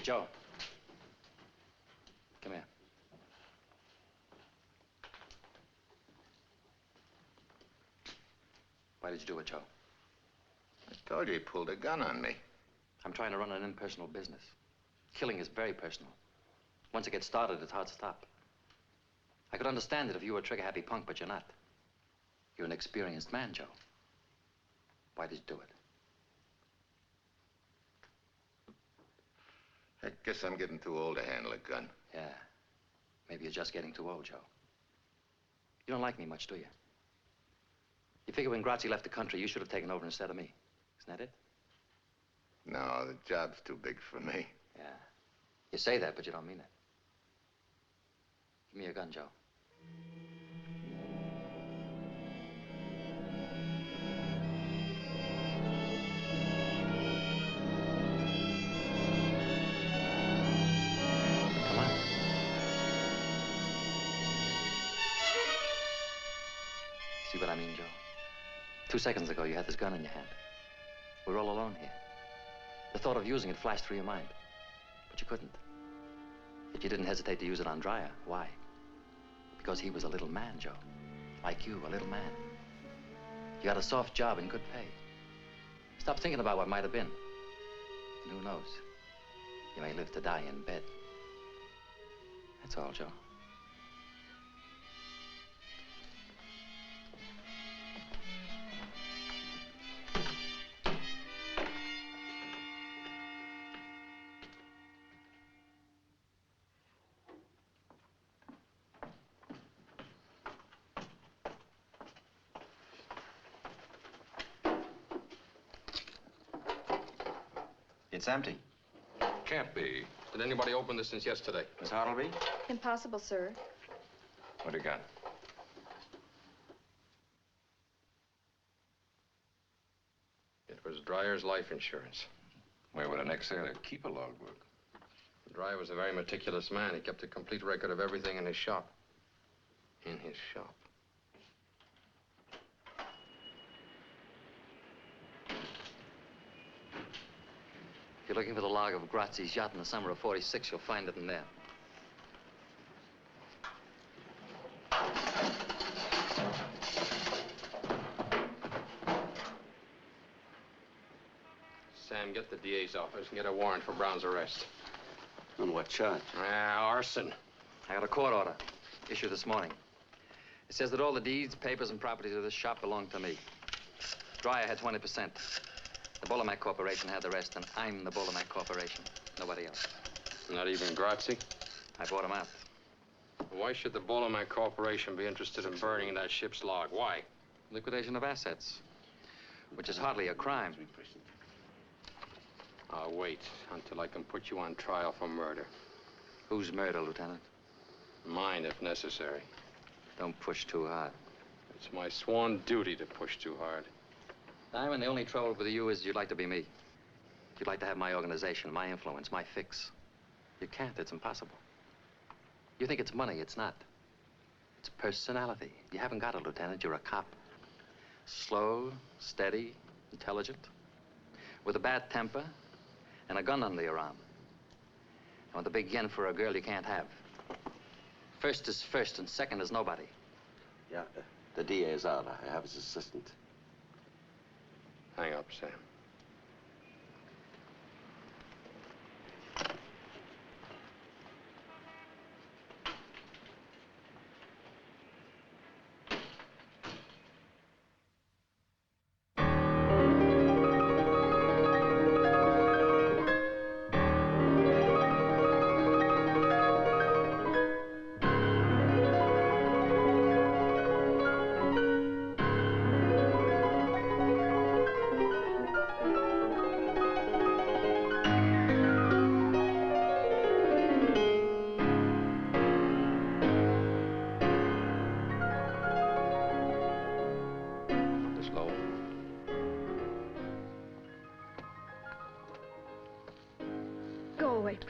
Joe. Come here. Why did you do it, Joe? I told you he pulled a gun on me. I'm trying to run an impersonal business. Killing is very personal. Once it gets started, it's hard to stop. I could understand it if you were a trigger-happy punk, but you're not. You're an experienced man, Joe. Why did you do it? I guess I'm getting too old to handle a gun. Yeah. Maybe you're just getting too old, Joe. You don't like me much, do you? You figure when Grazzi left the country, you should have taken over instead of me. Isn't that it? No, the job's too big for me. Yeah. You say that, but you don't mean it. Give me your gun, Joe. Come on. See what I mean, Joe? 2 seconds ago, you had this gun in your hand. We're all alone here. The thought of using it flashed through your mind, but you couldn't. Yet you didn't hesitate to use it on Dreyer. Why? Because he was a little man, Joe. Like you, a little man. You got a soft job and good pay. Stop thinking about what might have been. And who knows? You may live to die in bed. That's all, Joe. It's empty. Can't be. Did anybody open this since yesterday? Miss Hartleby? Impossible, sir. What do you got? It was Dreyer's life insurance. Where would an ex-sailor keep a logbook? Dreyer was a very meticulous man. He kept a complete record of everything in his shop. In his shop. If you're looking for the log of Grazzi's yacht in the summer of '46, you'll find it in there. Sam, get the DA's office and get a warrant for Brown's arrest. On what charge? Arson. I got a court order issued this morning. It says that all the deeds, papers, and properties of this shop belong to me. Dreyer had 20%. The Bolomac Corporation had the rest, and I'm the Bolomac Corporation. Nobody else. Not even Grazzi? I bought him out. Why should the Bolomac Corporation be interested in burning that ship's log? Why? Liquidation of assets, which is hardly a crime. I'll wait until I can put you on trial for murder. Whose murder, Lieutenant? Mine, if necessary. Don't push too hard. It's my sworn duty to push too hard. Diamond, the only trouble with you is you'd like to be me. You'd like to have my organization, my influence, my fix. You can't. It's impossible. You think it's money. It's not. It's personality. You haven't got it, Lieutenant. You're a cop. Slow, steady, intelligent, with a bad temper and a gun under your arm. And with a big yen for a girl you can't have. First is first and second is nobody. Yeah, the DA is out. I have his assistant. Hang up, Sam.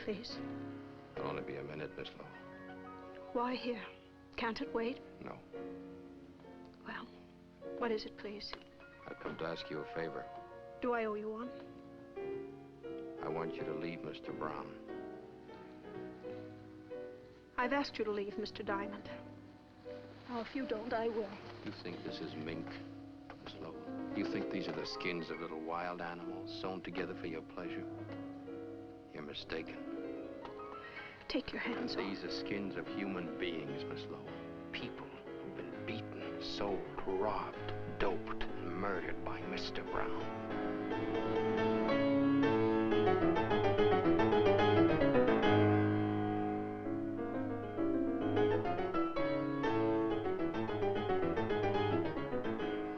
Please. It'll only be a minute, Miss Lowell. Why here? Can't it wait? No. Well, what is it, please? I've come to ask you a favor. Do I owe you one? I want you to leave Mr. Brown. I've asked you to leave, Mr. Diamond. Now, if you don't, I will. You think this is mink, Miss Lowell? You think these are the skins of little wild animals sewn together for your pleasure? You're mistaken. Take your hands off. These are skins of human beings, Miss Lowell. People who've been beaten, sold, robbed, doped, and murdered by Mr. Brown.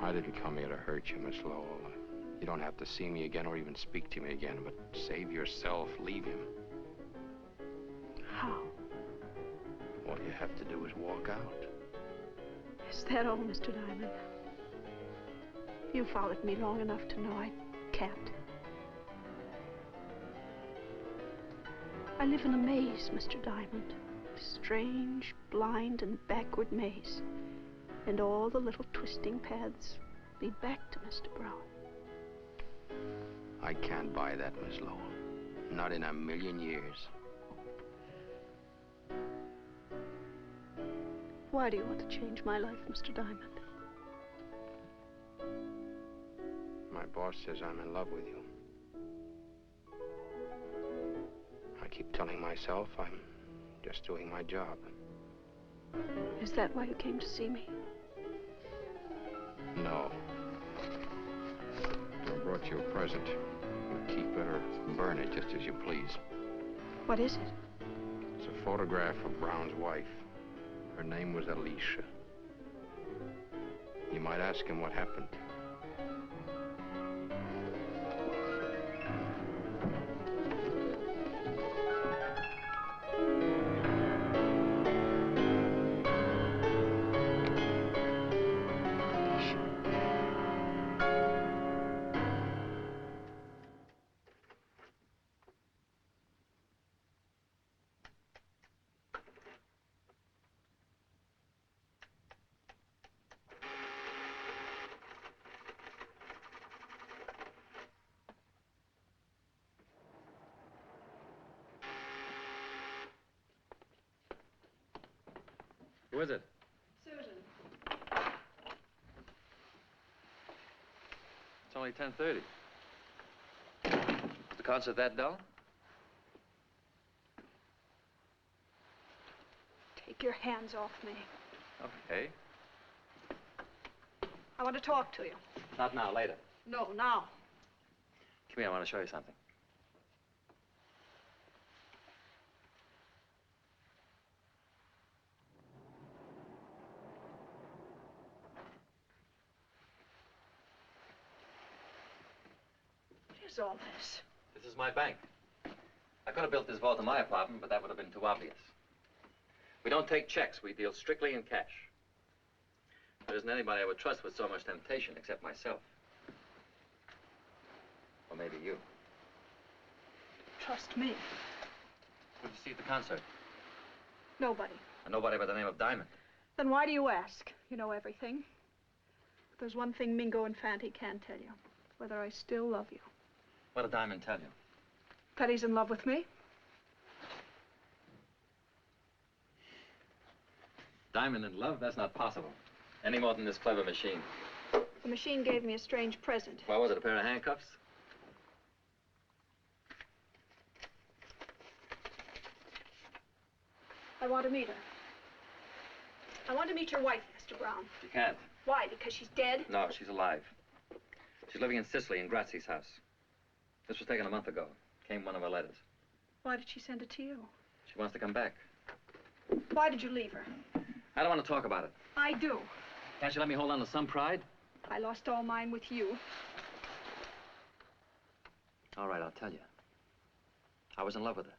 I didn't come here to hurt you, Miss Lowell. You don't have to see me again or even speak to me again, but save yourself, leave him. How? All you have to do is walk out. Is that all, Mr. Diamond? You followed me long enough to know I'd Capt. I live in a maze, Mr. Diamond. A strange, blind, and backward maze. And all the little twisting paths lead back to Mr. Brown. I can't buy that, Miss Lowell. Not in a million years. Why do you want to change my life, Mr. Diamond? My boss says I'm in love with you. I keep telling myself I'm just doing my job. Is that why you came to see me? No. I brought you a present. You keep it or burn it just as you please. What is it? It's a photograph of Brown's wife. Her name was Alicia. You might ask him what happened. Who is it? Susan. It's only 10:30. Is the concert that dull? Take your hands off me. Okay. I want to talk to you. Not now, later. No, now. Come here, I want to show you something. What is all this? This is my bank. I could have built this vault in my apartment, but that would have been too obvious. We don't take checks. We deal strictly in cash. There isn't anybody I would trust with so much temptation except myself. Or maybe you. Trust me. Who did you see at the concert? Nobody. And nobody by the name of Diamond. Then why do you ask? You know everything. But there's one thing Mingo and Fante can't tell you. Whether I still love you. What did Diamond tell you? That he's in love with me. Diamond in love? That's not possible. Any more than this clever machine. The machine gave me a strange present. What was it, a pair of handcuffs? I want to meet her. I want to meet your wife, Mr. Brown. You can't. Why? Because she's dead? No, she's alive. She's living in Sicily in Grazzi's house. This was taken a month ago. Came one of her letters. Why did she send it to you? She wants to come back. Why did you leave her? I don't want to talk about it. I do. Can't you let me hold on to some pride? I lost all mine with you. All right, I'll tell you. I was in love with her.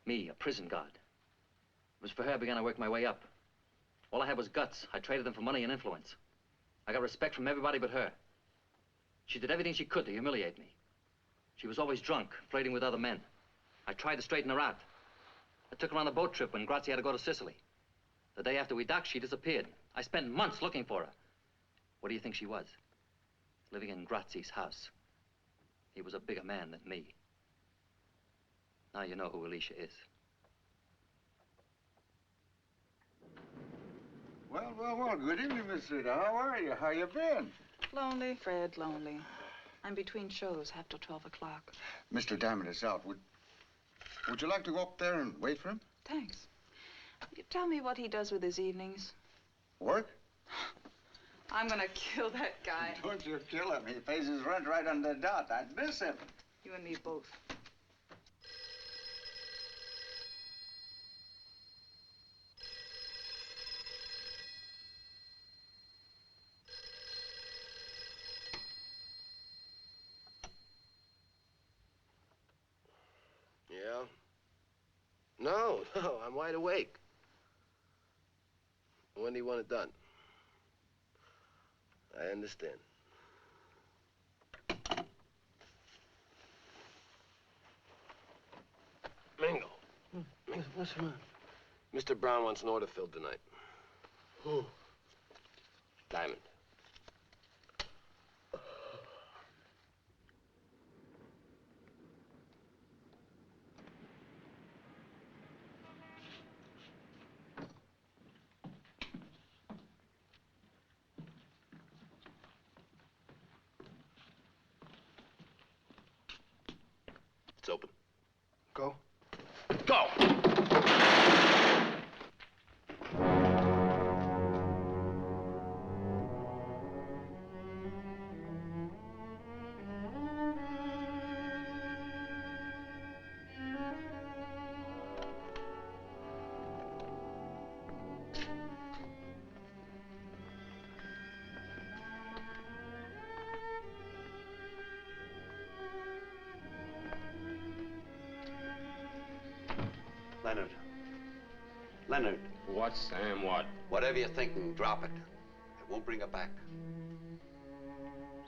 Me, a prison guard. It was for her I began to work my way up. All I had was guts. I traded them for money and influence. I got respect from everybody but her. She did everything she could to humiliate me. She was always drunk, flirting with other men. I tried to straighten her out. I took her on a boat trip when Grazzi had to go to Sicily. The day after we docked, she disappeared. I spent months looking for her. What do you think she was? Living in Grazzi's house. He was a bigger man than me. Now you know who Alicia is. Well, good evening, Miss Rita. How are you? How you been? Lonely, Fred, lonely. I'm between shows, half till 12 o'clock. Mr. Diamond is out. Would you like to go up there and wait for him? Thanks. Will you tell me what he does with his evenings? Work? I'm gonna kill that guy. Don't you kill him. He pays his rent right on the dot. I'd miss him. You and me both. Yeah? No, I'm wide awake. When do you want it done? I understand. Mingo. What's wrong? Mr. Brown wants an order filled tonight. Who? Diamond. It's open. Go. Go! Leonard. Leonard. What, Sam, what? Whatever you're thinking, drop it. It won't bring her back.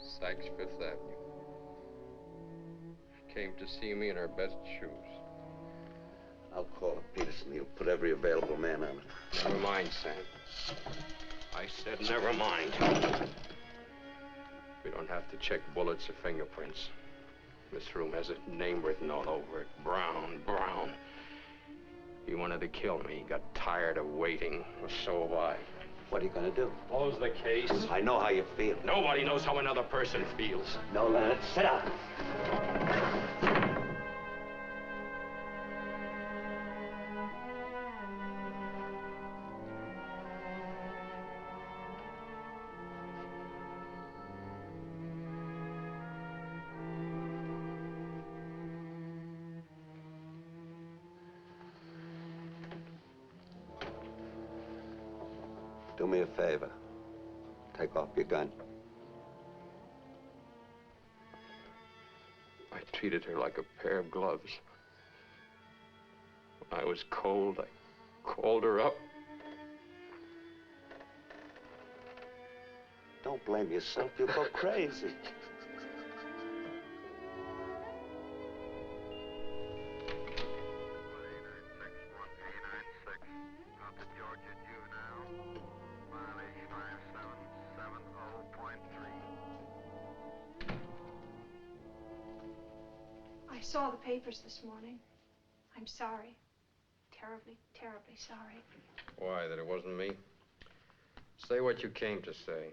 Saks Fifth Avenue. She came to see me in her best shoes. I'll call it Peterson. He'll put every available man on it. Never mind, Sam. I said never mind. We don't have to check bullets or fingerprints. This room has a name written all over it. Brown, Brown. He wanted to kill me. He got tired of waiting. Well, so have I. What are you gonna do? Close the case. I know how you feel. Nobody knows how another person feels. No, Leonard, sit down. Do me a favor. Take off your gun. I treated her like a pair of gloves. When I was cold, I called her up. Don't blame yourself. You'll go crazy. I saw the papers this morning. I'm sorry. Terribly, terribly sorry. Why, that it wasn't me? Say what you came to say.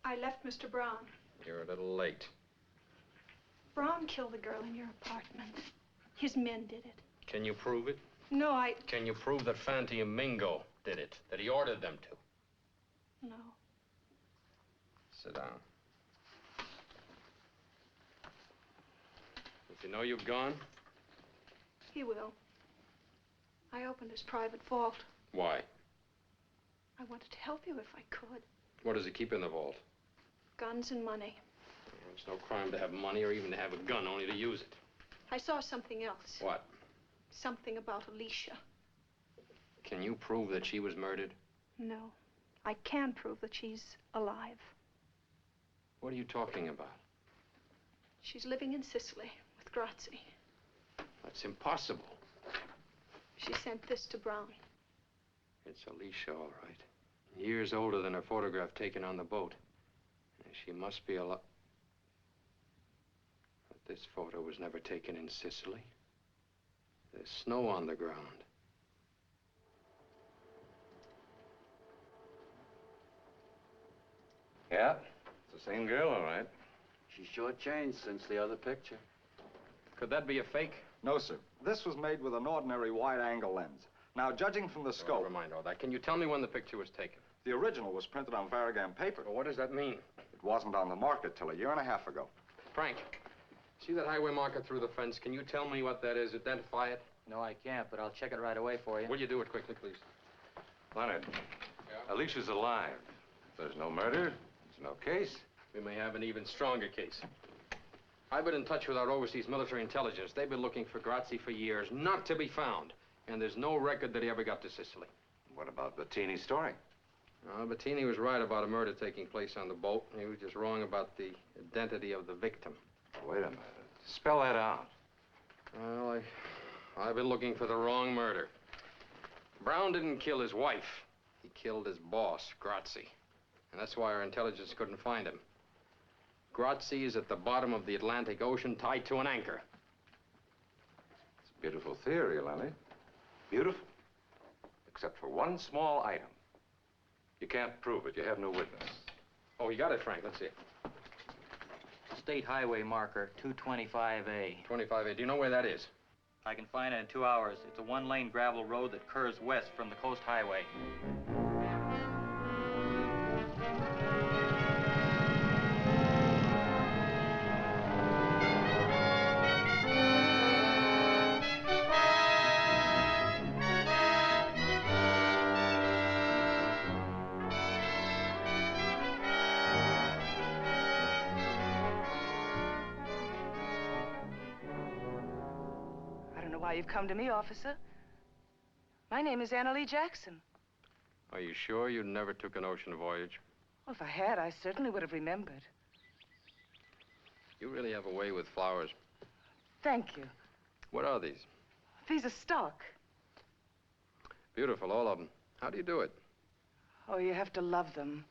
I left Mr. Brown. You're a little late. Brown killed the girl in your apartment. His men did it. Can you prove it? No, Can you prove that Fante and Mingo did it? That he ordered them to? No. Sit down. Does he know you've gone? He will. I opened his private vault. Why? I wanted to help you if I could. What does he keep in the vault? Guns and money. It's no crime to have money or even to have a gun, only to use it. I saw something else. What? Something about Alicia. Can you prove that she was murdered? No. I can prove that she's alive. What are you talking about? She's living in Sicily with Grazzi. That's impossible. She sent this to Brown. It's Alicia, all right. Years older than her photograph taken on the boat. And she must be alive. But this photo was never taken in Sicily. There's snow on the ground. Yeah, it's the same girl, all right. She sure changed since the other picture. Could that be a fake? No, sir. This was made with an ordinary wide-angle lens. Now, judging from the scope... Never mind all that. Can you tell me when the picture was taken? The original was printed on Variegain paper. Well, what does that mean? It wasn't on the market till a year and a half ago. Frank, see that highway marker through the fence? Can you tell me what that is? Identify it? No, I can't, but I'll check it right away for you. Will you do it quickly, please? Leonard, Yeah? Alicia's alive. There's no murder. There's no case. We may have an even stronger case. I've been in touch with our overseas military intelligence. They've been looking for Grazzi for years, not to be found. And there's no record that he ever got to Sicily. What about Bettini's story? Bettini was right about a murder taking place on the boat. He was just wrong about the identity of the victim. Wait a minute. Spell that out. Well, I've been looking for the wrong murder. Brown didn't kill his wife. He killed his boss, Grazzi. And that's why our intelligence couldn't find him. Grazzi is at the bottom of the Atlantic Ocean, tied to an anchor. It's a beautiful theory, Lenny. Beautiful. Except for one small item. You can't prove it. You have no witness. Oh, you got it, Frank. Let's see it. State highway marker, 225A. 25A. Do you know where that is? I can find it in 2 hours. It's a one-lane gravel road that curves west from the coast highway. You've come to me, officer. My name is Anna Lee Jackson. Are you sure you never took an ocean voyage? Well, if I had, I certainly would have remembered. You really have a way with flowers. Thank you. What are these? These are stock. Beautiful, all of them. How do you do it? Oh, you have to love them.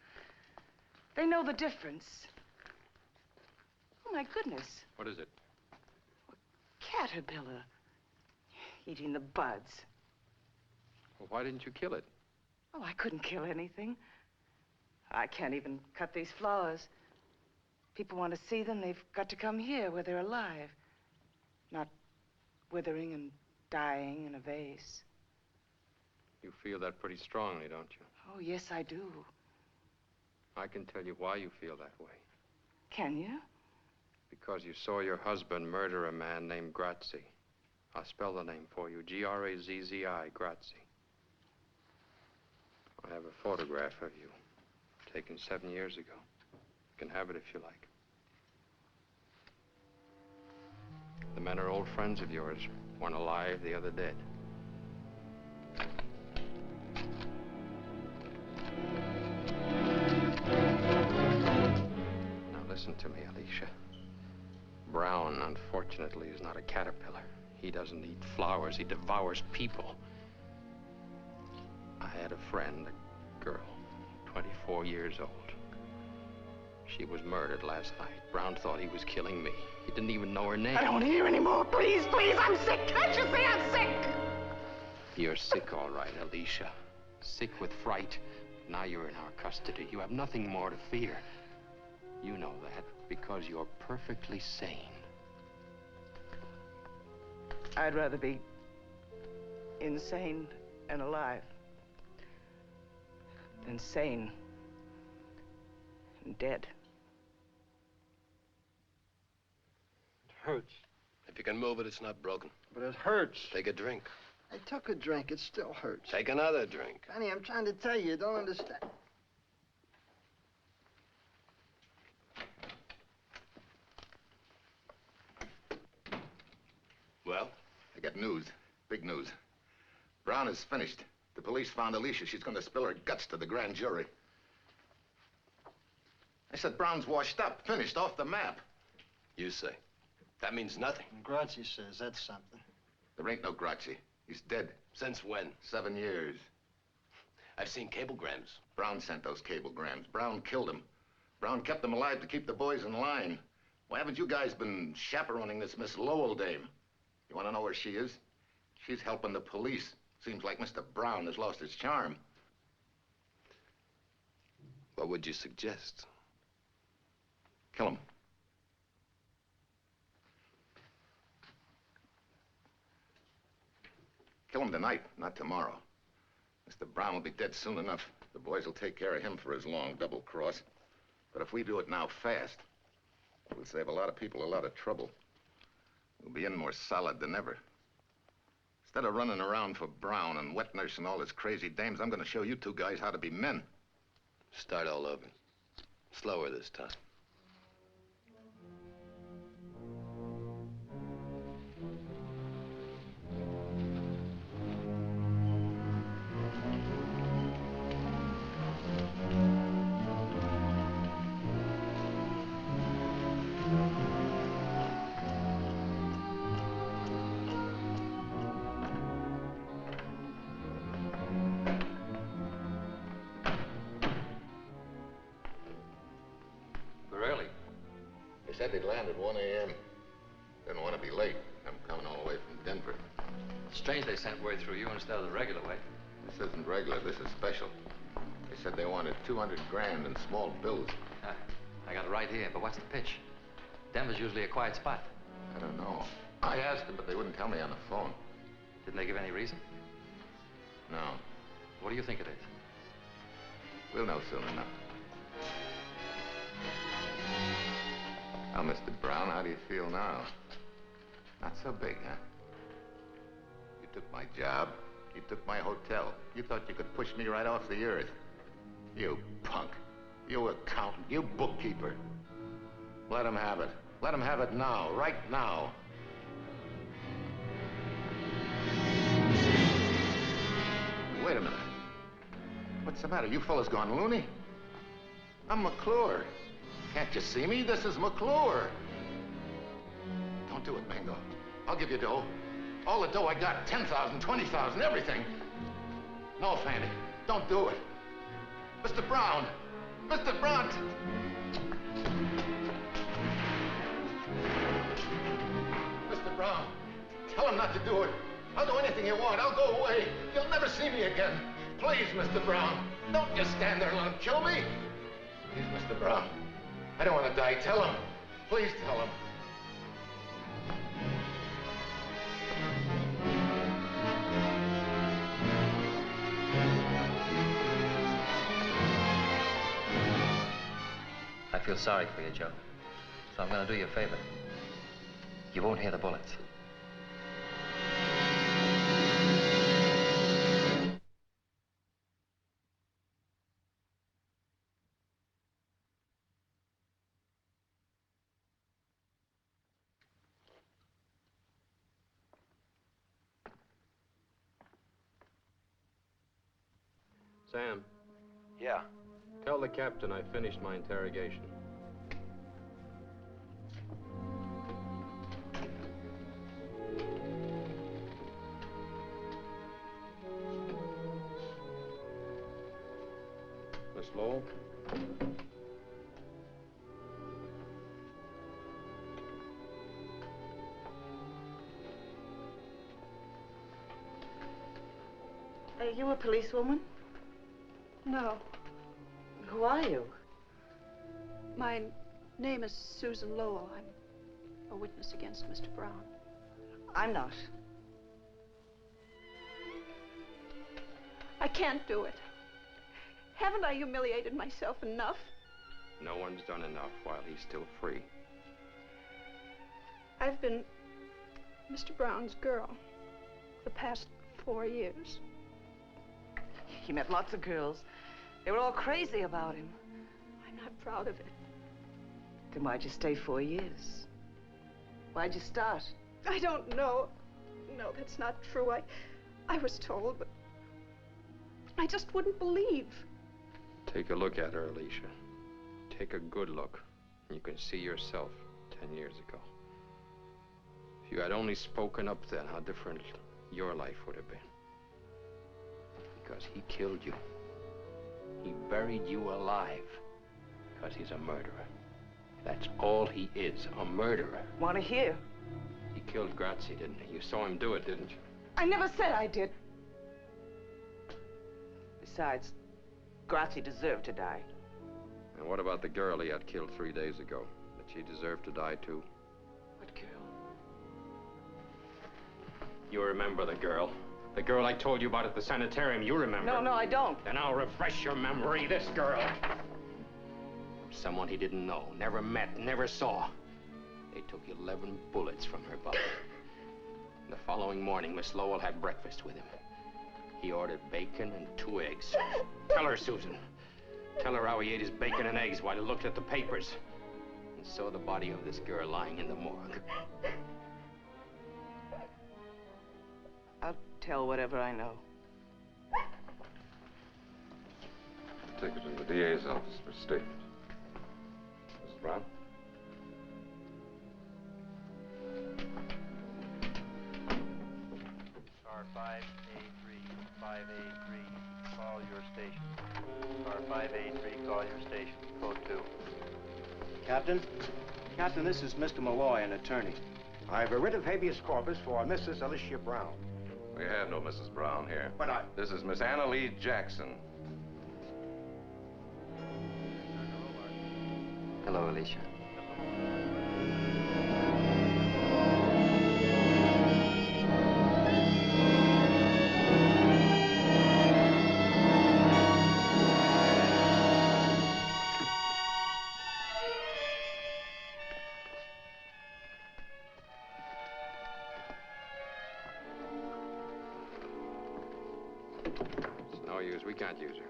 They know the difference. Oh, my goodness. What is it? caterpillar. Eating the buds. Well, why didn't you kill it? Oh, I couldn't kill anything. I can't even cut these flowers. People want to see them, they've got to come here where they're alive. Not withering and dying in a vase. You feel that pretty strongly, don't you? Oh, yes, I do. I can tell you why you feel that way. Can you? Because you saw your husband murder a man named Grazzi. I'll spell the name for you. Grazzi, Grazzi. I have a photograph of you, taken 7 years ago. You can have it if you like. The men are old friends of yours. One alive, the other dead. Now listen to me, Alicia. Brown, unfortunately, is not a caterpillar. He doesn't eat flowers. He devours people. I had a friend, a girl, 24 years old. She was murdered last night. Brown thought he was killing me. He didn't even know her name. I don't want to hear anymore. Please, please, I'm sick. Can't you see I'm sick? You're sick, all right, Alicia. Sick with fright. Now you're in our custody. You have nothing more to fear. You know that because you're perfectly sane. I'd rather be insane and alive than sane and dead. It hurts. If you can move it, it's not broken. But it hurts. Take a drink. I took a drink. It still hurts. Take another drink. Fanny, I'm trying to tell you. You don't understand. Well? I got news. Big news. Brown is finished. The police found Alicia. She's going to spill her guts to the grand jury. I said Brown's washed up, finished, off the map. You say. That means nothing. Grazzi says that's something. There ain't no Grazzi. He's dead. Since when? 7 years. I've seen cablegrams. Brown sent those cablegrams. Brown killed him. Brown kept them alive to keep the boys in line. Why haven't you guys been chaperoning this Miss Lowell dame? You want to know where she is? She's helping the police. Seems like Mr. Brown has lost his charm. What would you suggest? Kill him. Kill him tonight, not tomorrow. Mr. Brown will be dead soon enough. The boys will take care of him for his long double cross. But if we do it now fast, we'll save a lot of people a lot of trouble. We'll be in more solid than ever. Instead of running around for Brown and wet nurse and all his crazy dames, I'm going to show you two guys how to be men. Start all over. Slower this time. Said they'd land at 1 a.m. Didn't want to be late. I'm coming all the way from Denver. Strange they sent word through you instead of the regular way. This isn't regular. This is special. They said they wanted 200 grand in small bills. I got it right here, but what's the pitch? Denver's usually a quiet spot. I don't know. I asked them, but they wouldn't tell me on the phone. Didn't they give any reason? No. What do you think it is? We'll know soon enough. Well, Mr. Brown, how do you feel now? Not so big, huh? You took my job. You took my hotel. You thought you could push me right off the earth. You punk. You accountant. You bookkeeper. Let him have it. Let him have it now. Right now. Wait a minute. What's the matter? You fellas gone loony? I'm McClure. Can't you see me? This is McClure. Don't do it, Mingo. I'll give you dough. All the dough I got, 10,000, 20,000, everything. No, Fante, don't do it. Mr. Brown! Mr. Brown! Mr. Brown! Tell him not to do it. I'll do anything you want. I'll go away. You'll never see me again. Please, Mr. Brown. Don't just stand there and let him kill me. Please, Mr. Brown. I don't want to die. Tell him. Please tell him. I feel sorry for you, Joe. So I'm going to do you a favor. You won't hear the bullets. Sam. Yeah. Tell the captain I finished my interrogation. Miss Lowell? Are you a policewoman? No. Who are you? My name is Susan Lowell. I'm a witness against Mr. Brown. I'm not. I can't do it. Haven't I humiliated myself enough? No one's done enough while he's still free. I've been Mr. Brown's girl the past 4 years. He met lots of girls. They were all crazy about him. I'm not proud of it. Then why'd you stay 4 years? Why'd you start? I don't know. No, that's not true. I was told, but I just wouldn't believe. Take a look at her, Alicia. Take a good look. You can see yourself 10 years ago. If you had only spoken up then, how different your life would have been. Because he killed you. He buried you alive. Because he's a murderer. That's all he is, a murderer. Want to hear? He killed Grazzi, didn't he? You saw him do it, didn't you? I never said I did. Besides, Grazzi deserved to die. And what about the girl he had killed 3 days ago? Did she deserve to die, too? What girl? You remember the girl. The girl I told you about at the sanitarium, you remember. No, I don't. Then I'll refresh your memory. This girl. Someone he didn't know, never met, never saw. They took 11 bullets from her body. The following morning, Miss Lowell had breakfast with him. He ordered bacon and 2 eggs. Tell her, Susan. Tell her how he ate his bacon and eggs while he looked at the papers and saw the body of this girl lying in the morgue. I'll tell whatever I know. Take it to the DA's office for statement. Mrs. Brown? Car 5A3, 5A3, call your station. Car 5A3, call your station. Code 2. Captain? Captain, this is Mr. Malloy, an attorney. I have a writ of habeas corpus for Mrs. Alicia Brown. We have no Mrs. Brown here. But This is Miss Anna Lee Jackson. Hello, Alicia. It's no use. We can't use her.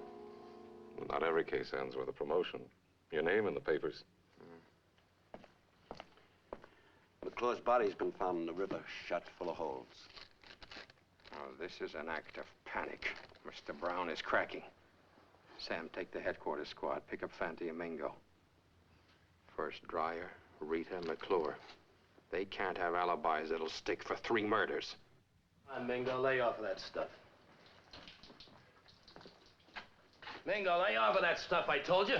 Well, not every case ends with a promotion. Your name in the papers. McClure's body's been found in the river, shot full of holes. Oh, this is an act of panic. Mr. Brown is cracking. Sam, take the headquarters squad. Pick up Fante and Mingo. First, Dreyer, Rita, McClure. They can't have alibis that'll stick for 3 murders. Come on, Mingo, lay off of that stuff. Mingo, lay off of that stuff, I told you.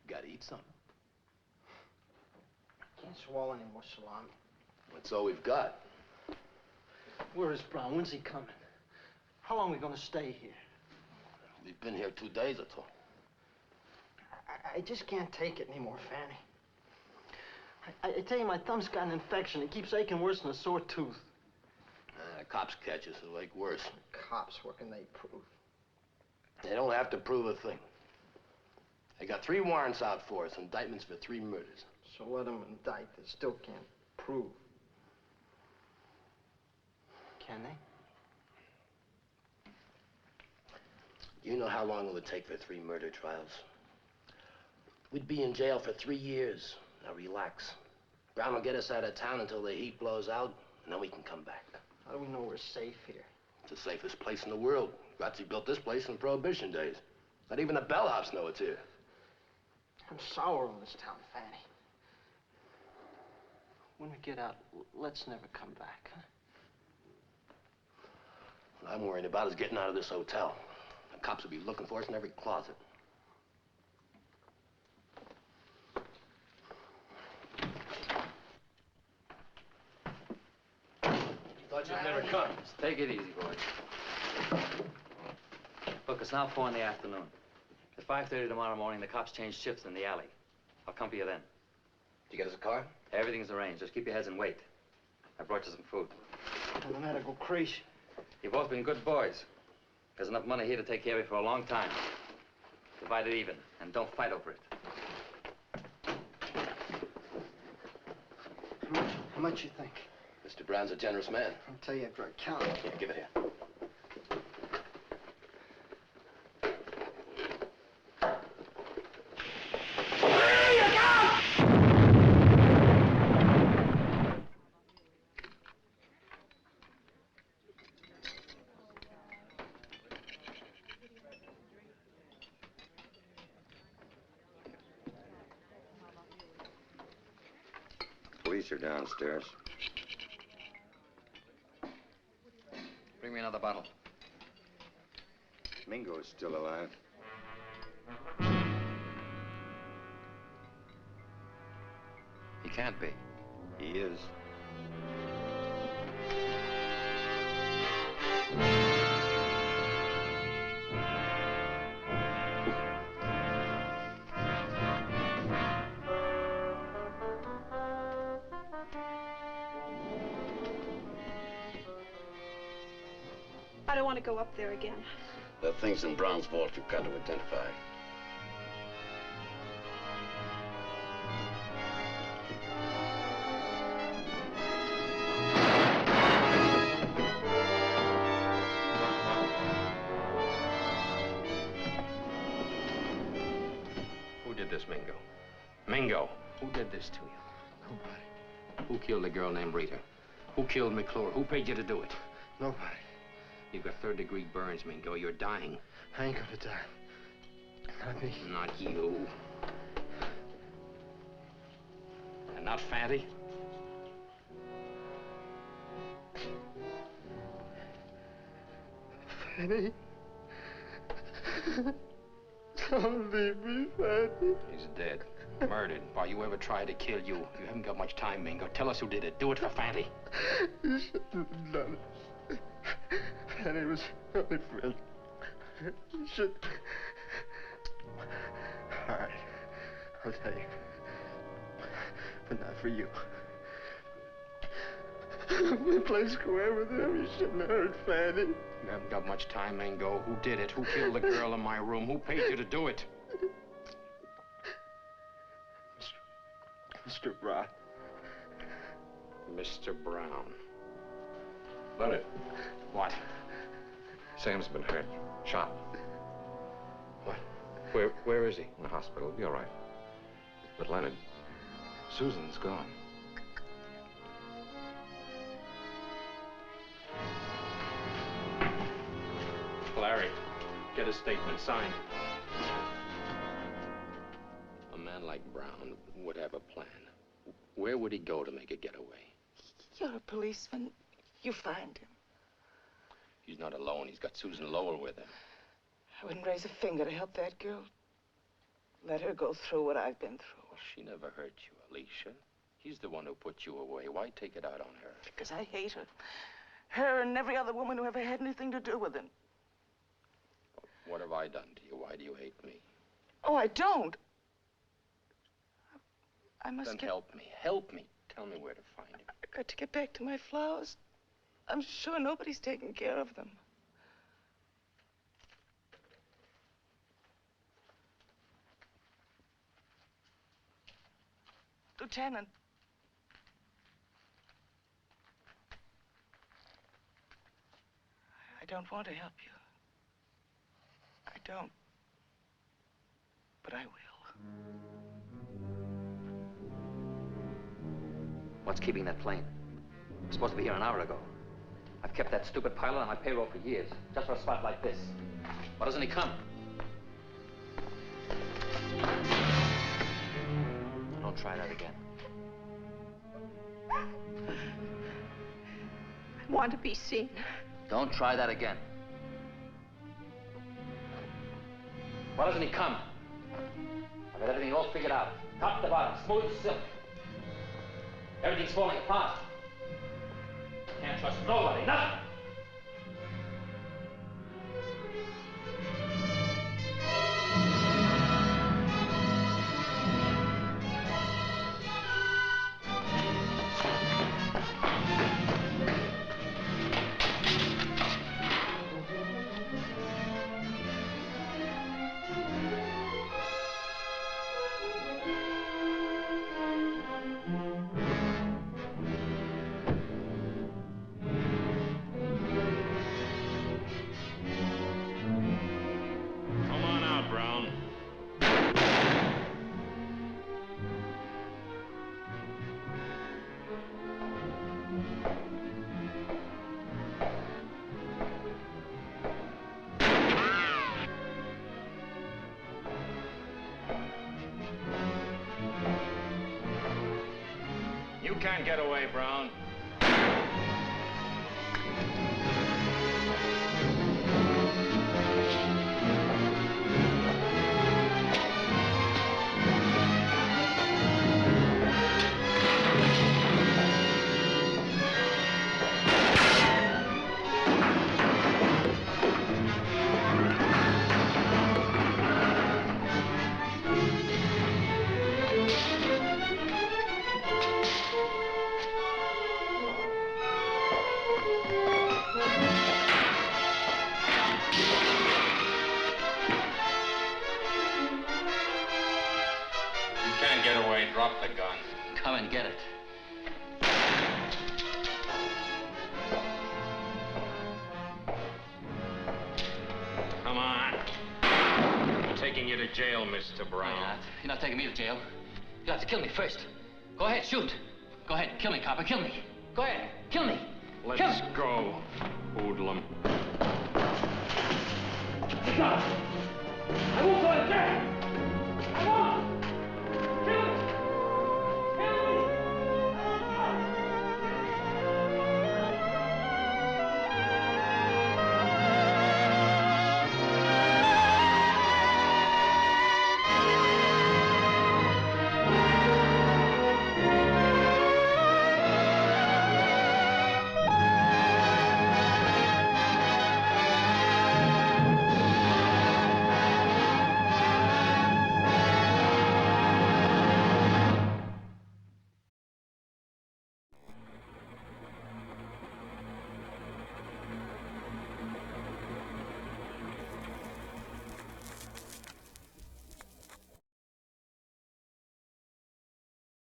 Gotta eat something. can't swallow any more salami. That's all we've got. Where is Brown? When's he coming? How long are we gonna stay here? We've been here 2 days or so. I just can't take it anymore, Fanny. I tell you, my thumb's got an infection. It keeps aching worse than a sore tooth. Cops catch us, it'll ache worse. Cops, what can they prove? They don't have to prove a thing. They got 3 warrants out for us, indictments for 3 murders. So let them indict. They still can't prove. Can they? You know how long it would take for 3 murder trials? We'd be in jail for 3 years. Now relax. Brown will get us out of town until the heat blows out, and then we can come back. How do we know we're safe here? It's the safest place in the world. Grazzi built this place in Prohibition days. Not even the bellhops know it's here. I'm sour on this town, Fanny. When we get out, let's never come back, huh? What I'm worried about is getting out of this hotel. The cops will be looking for us in every closet. Thought you'd never come. Just take it easy, boys. Look, it's now 4 in the afternoon. At 5:30 tomorrow morning, the cops change shifts in the alley. I'll come for you then. Did you get us a car? Everything's arranged. Just keep your heads and wait. I brought you some food. I'm gonna go crazy. You've both been good boys. There's enough money here to take care of you for a long time. Divide it even, and don't fight over it. How much you think? Mr. Brown's a generous man. I'll tell you after I count. Here, give it here. Police are downstairs. Bring me another bottle. Mingo is still alive. He can't be. He is. I don't want to go up there again. There are things in Brown's vault you've got to identify. Who did this, Mingo? Mingo, who did this to you? Nobody. Who killed a girl named Rita? Who killed McClure? Who paid you to do it? Nobody. You've got 3rd-degree burns, Mingo. You're dying. I ain't gonna die. Not me. Not you. And not Fante? Fanny. Don't leave me, Fanny. He's dead. Murdered. Why, you ever tried to kill you? You haven't got much time, Mingo. Tell us who did it. Do it for Fante. You shouldn't have done it. Fanny was my only friend. You should... All right. I'll tell you. But not for you. We played square with him. You shouldn't have hurt Fanny. You haven't got much time, Mingo. Who did it? Who killed the girl in my room? Who paid you to do it? Mr. Brown. Mr. Brown. Leonard. What? Sam's been hurt. Shot. What? Where is he? In the hospital. He'll be all right. But Leonard, Susan's gone. Larry, get a statement signed. A man like Brown would have a plan. Where would he go to make a getaway? You're a policeman. You find him. He's not alone. He's got Susan Lowell with him. I wouldn't raise a finger to help that girl. Let her go through what I've been through. Well, she never hurt you, Alicia. He's the one who put you away. Why take it out on her? Because I hate her. Her and every other woman who ever had anything to do with him. What have I done to you? Why do you hate me? Oh, I don't. I must Then get... help me. Help me. Tell me where to find him. I got to get back to my flowers. I'm sure nobody's taking care of them. Lieutenant. I don't want to help you. I don't. But I will. What's keeping that plane? It was supposed to be here an hour ago. I've kept that stupid pilot on my payroll for years, just for a spot like this. Why doesn't he come? Don't try that again. I want to be seen. Don't try that again. Why doesn't he come? I've got everything all figured out. Top to bottom, smooth as silk. Everything's falling apart. Can't trust nobody, nothing. You can't get away, Brown. Drop the gun. Come and get it. Come on. I'm taking you to jail, Mr. Brown. You're not taking me to jail. You have to kill me first. Go ahead, shoot. Go ahead, kill me, copper, kill me. Go ahead, kill me. Let's go, hoodlum. Go.